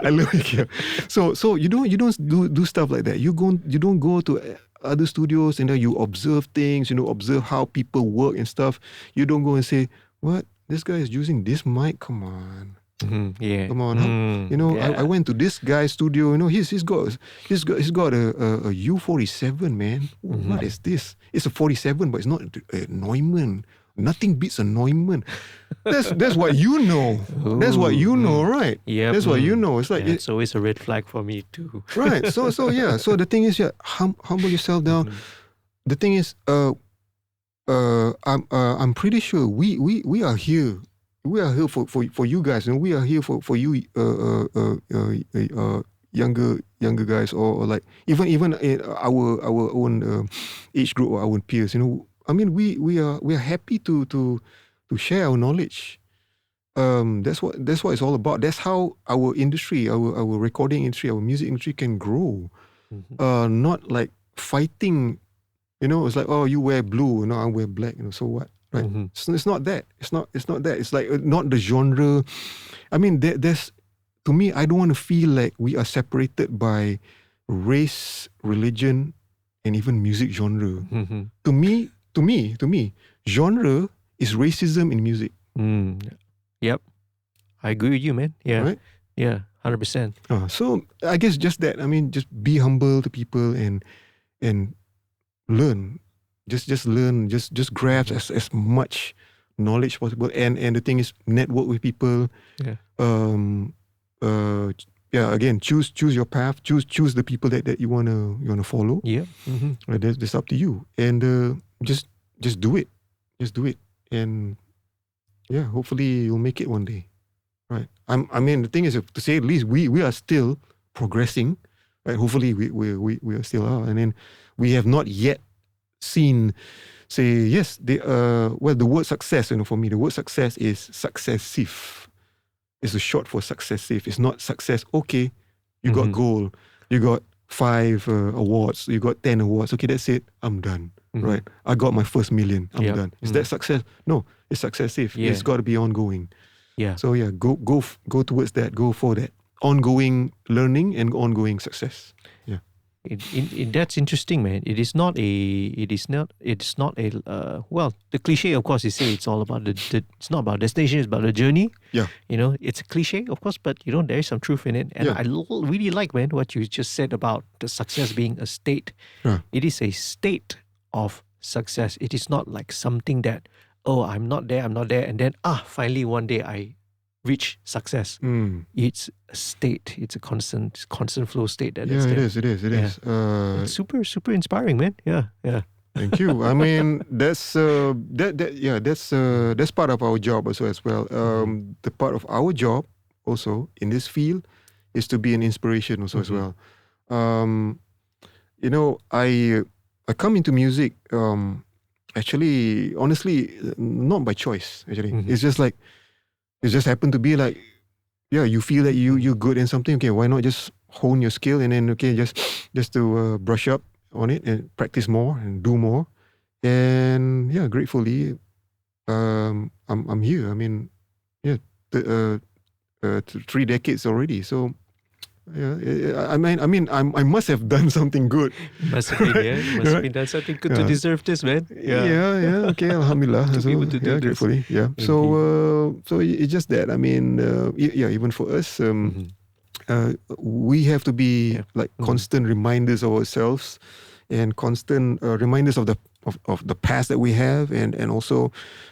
I love IKEA. So you don't do stuff like that. You don't go to other studios and then you observe things, observe how people work and stuff. You don't go and say, what? This guy is using this mic? Come on. Yeah. Come on, I went to this guy's studio. He's got a U47, man. What is this? It's a 47, but it's not a Neumann. Nothing beats a Neumann. That's what you know. That's what you know, right? Yeah. That's what you know. It's like it's always a red flag for me too. Right. So yeah. So the thing is, humble yourself down. The thing is, I'm pretty sure we are here. We are here for you guys, and we are here for you younger guys, or like even our own age group or our peers. I mean, we are happy to share our knowledge. That's what it's all about. That's how our industry, our recording industry, our music industry can grow. Not like fighting. It's like, oh, you wear blue, I wear black. So what? Right? It's not that. It's not that. It's like not the genre. I mean, there's, to me, I don't want to feel like we are separated by race, religion, and even music genre. To me, genre is racism in music. Yep, I agree with you, man. Yeah, right? Yeah, 100%. So I guess just that. I mean, just be humble to people and learn. Just learn. Just grab as much knowledge possible. And the thing is, network with people. Yeah. Again, choose your path. Choose the people that you wanna follow. Yeah. That's up to you. And just do it. Just do it. And yeah, hopefully you'll make it one day. Right. I mean, the thing is, to say the least, we are still progressing. Right. Hopefully we are still are. And then we have not yet seen, say, yes, the word success, for me, the word success is successive. It's a short for successive. It's not success. Okay, you got gold. You got 5 awards. You got 10 awards. Okay, that's it. I'm done. Right. I got my first million. I'm done. Is that success? No, it's successive. Yeah. It's got to be ongoing. Yeah. So yeah, go towards that. Go for that. Ongoing learning and ongoing success. Yeah. That's interesting, man. It's not a well, the cliche, of course, is say it's all about it's not about destination, it's about the journey. Yeah. It's a cliche, of course, but there is some truth in it. And I really like, man, what you just said about the success being a state. Yeah. It is a state of success. It is not like something that, I'm not there, and then finally one day I reach success. It's a state. It's a constant flow state. It is. It is. It's super, super inspiring, man. Yeah. Thank you. I mean, that's that's part of our job also as well. The part of our job also in this field is to be an inspiration also as well. I come into music actually, honestly, not by choice. Actually, it's just like, it just happened to be like, you feel that you're good in something. Okay, why not just hone your skill, and then just to brush up on it and practice more and do more. And gratefully, I'm here. I mean, 3 decades already. So I mean, I must have done something good. Must have been, Must have been done something good to deserve this, man. Yeah. Okay, alhamdulillah. To be able to do this. Gratefully. Yeah. So it's just that. I mean, even for us, we have to be like constant reminders of ourselves, and constant reminders of the past that we have, and also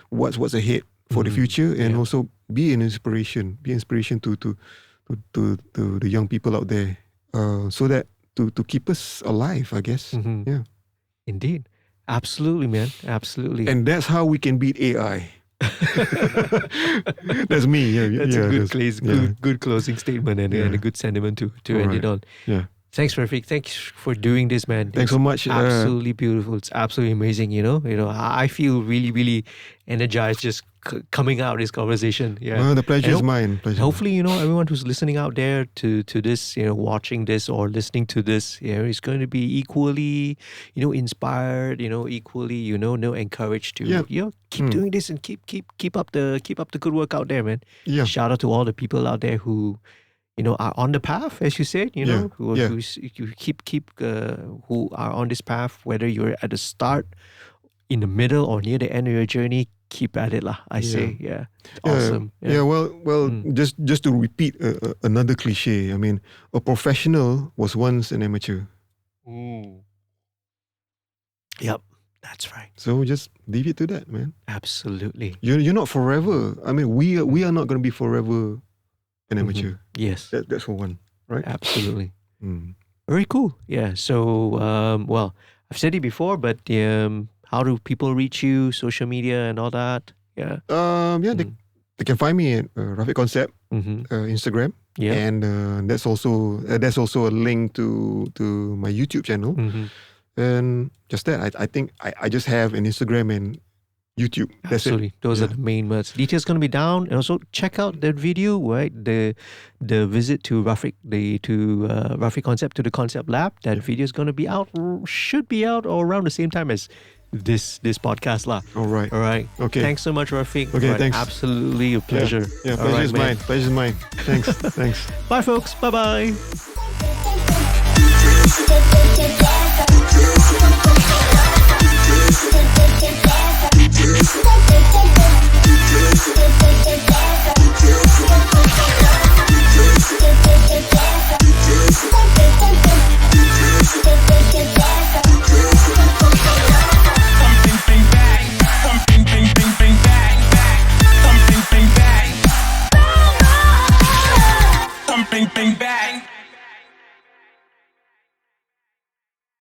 what's ahead for the future, and also be an inspiration. Be inspiration to the young people out there, so that to keep us alive, I guess. Yeah. Indeed. Absolutely, man. Absolutely. And that's how we can beat AI. That's me. Yeah. That's a good closing statement, and a good sentiment to end it on. Yeah. Thanks, Khairafik. Thanks for doing this, man. Thanks so much. Absolutely beautiful. It's absolutely amazing. I feel really, really energized just coming out of this conversation. Yeah. The pleasure is mine. Hopefully, everyone who's listening out there to this, watching this or listening to this, is going to be equally, inspired, equally, encouraged to, keep doing this and keep up the good work out there, man. Yeah. Shout out to all the people out there who, are on the path, as you said, who are on this path, whether you're at the start, in the middle, or near the end of your journey. keep at it, lah. I say, yeah, awesome. Just to repeat another cliche. I mean, a professional was once an amateur. Yep, that's right. So just leave it to that, man. Absolutely. You're not forever. I mean, we are not going to be forever an amateur. Yes, that's for one, right? Absolutely. Very cool. Yeah. So, well, I've said it before, but how do people reach you? Social media and all that. Yeah. They can find me at Khairafik Concept Instagram. Yeah. And that's also a link to my YouTube channel. And just that, I think I just have an Instagram and YouTube. That's Absolutely. it. Those are the main words. Details going to be down. And also check out that video, right? The visit to Khairafik Concept, to the Concept Lab. That video is going to be out, should be out or around the same time as this podcast lah. All right. Okay. Thanks so much, Rafiq. Okay, thanks. Absolutely a pleasure. Yeah, pleasure is mine. Pleasure is mine. Thanks. Bye, folks. Bye-bye. We'll be right back.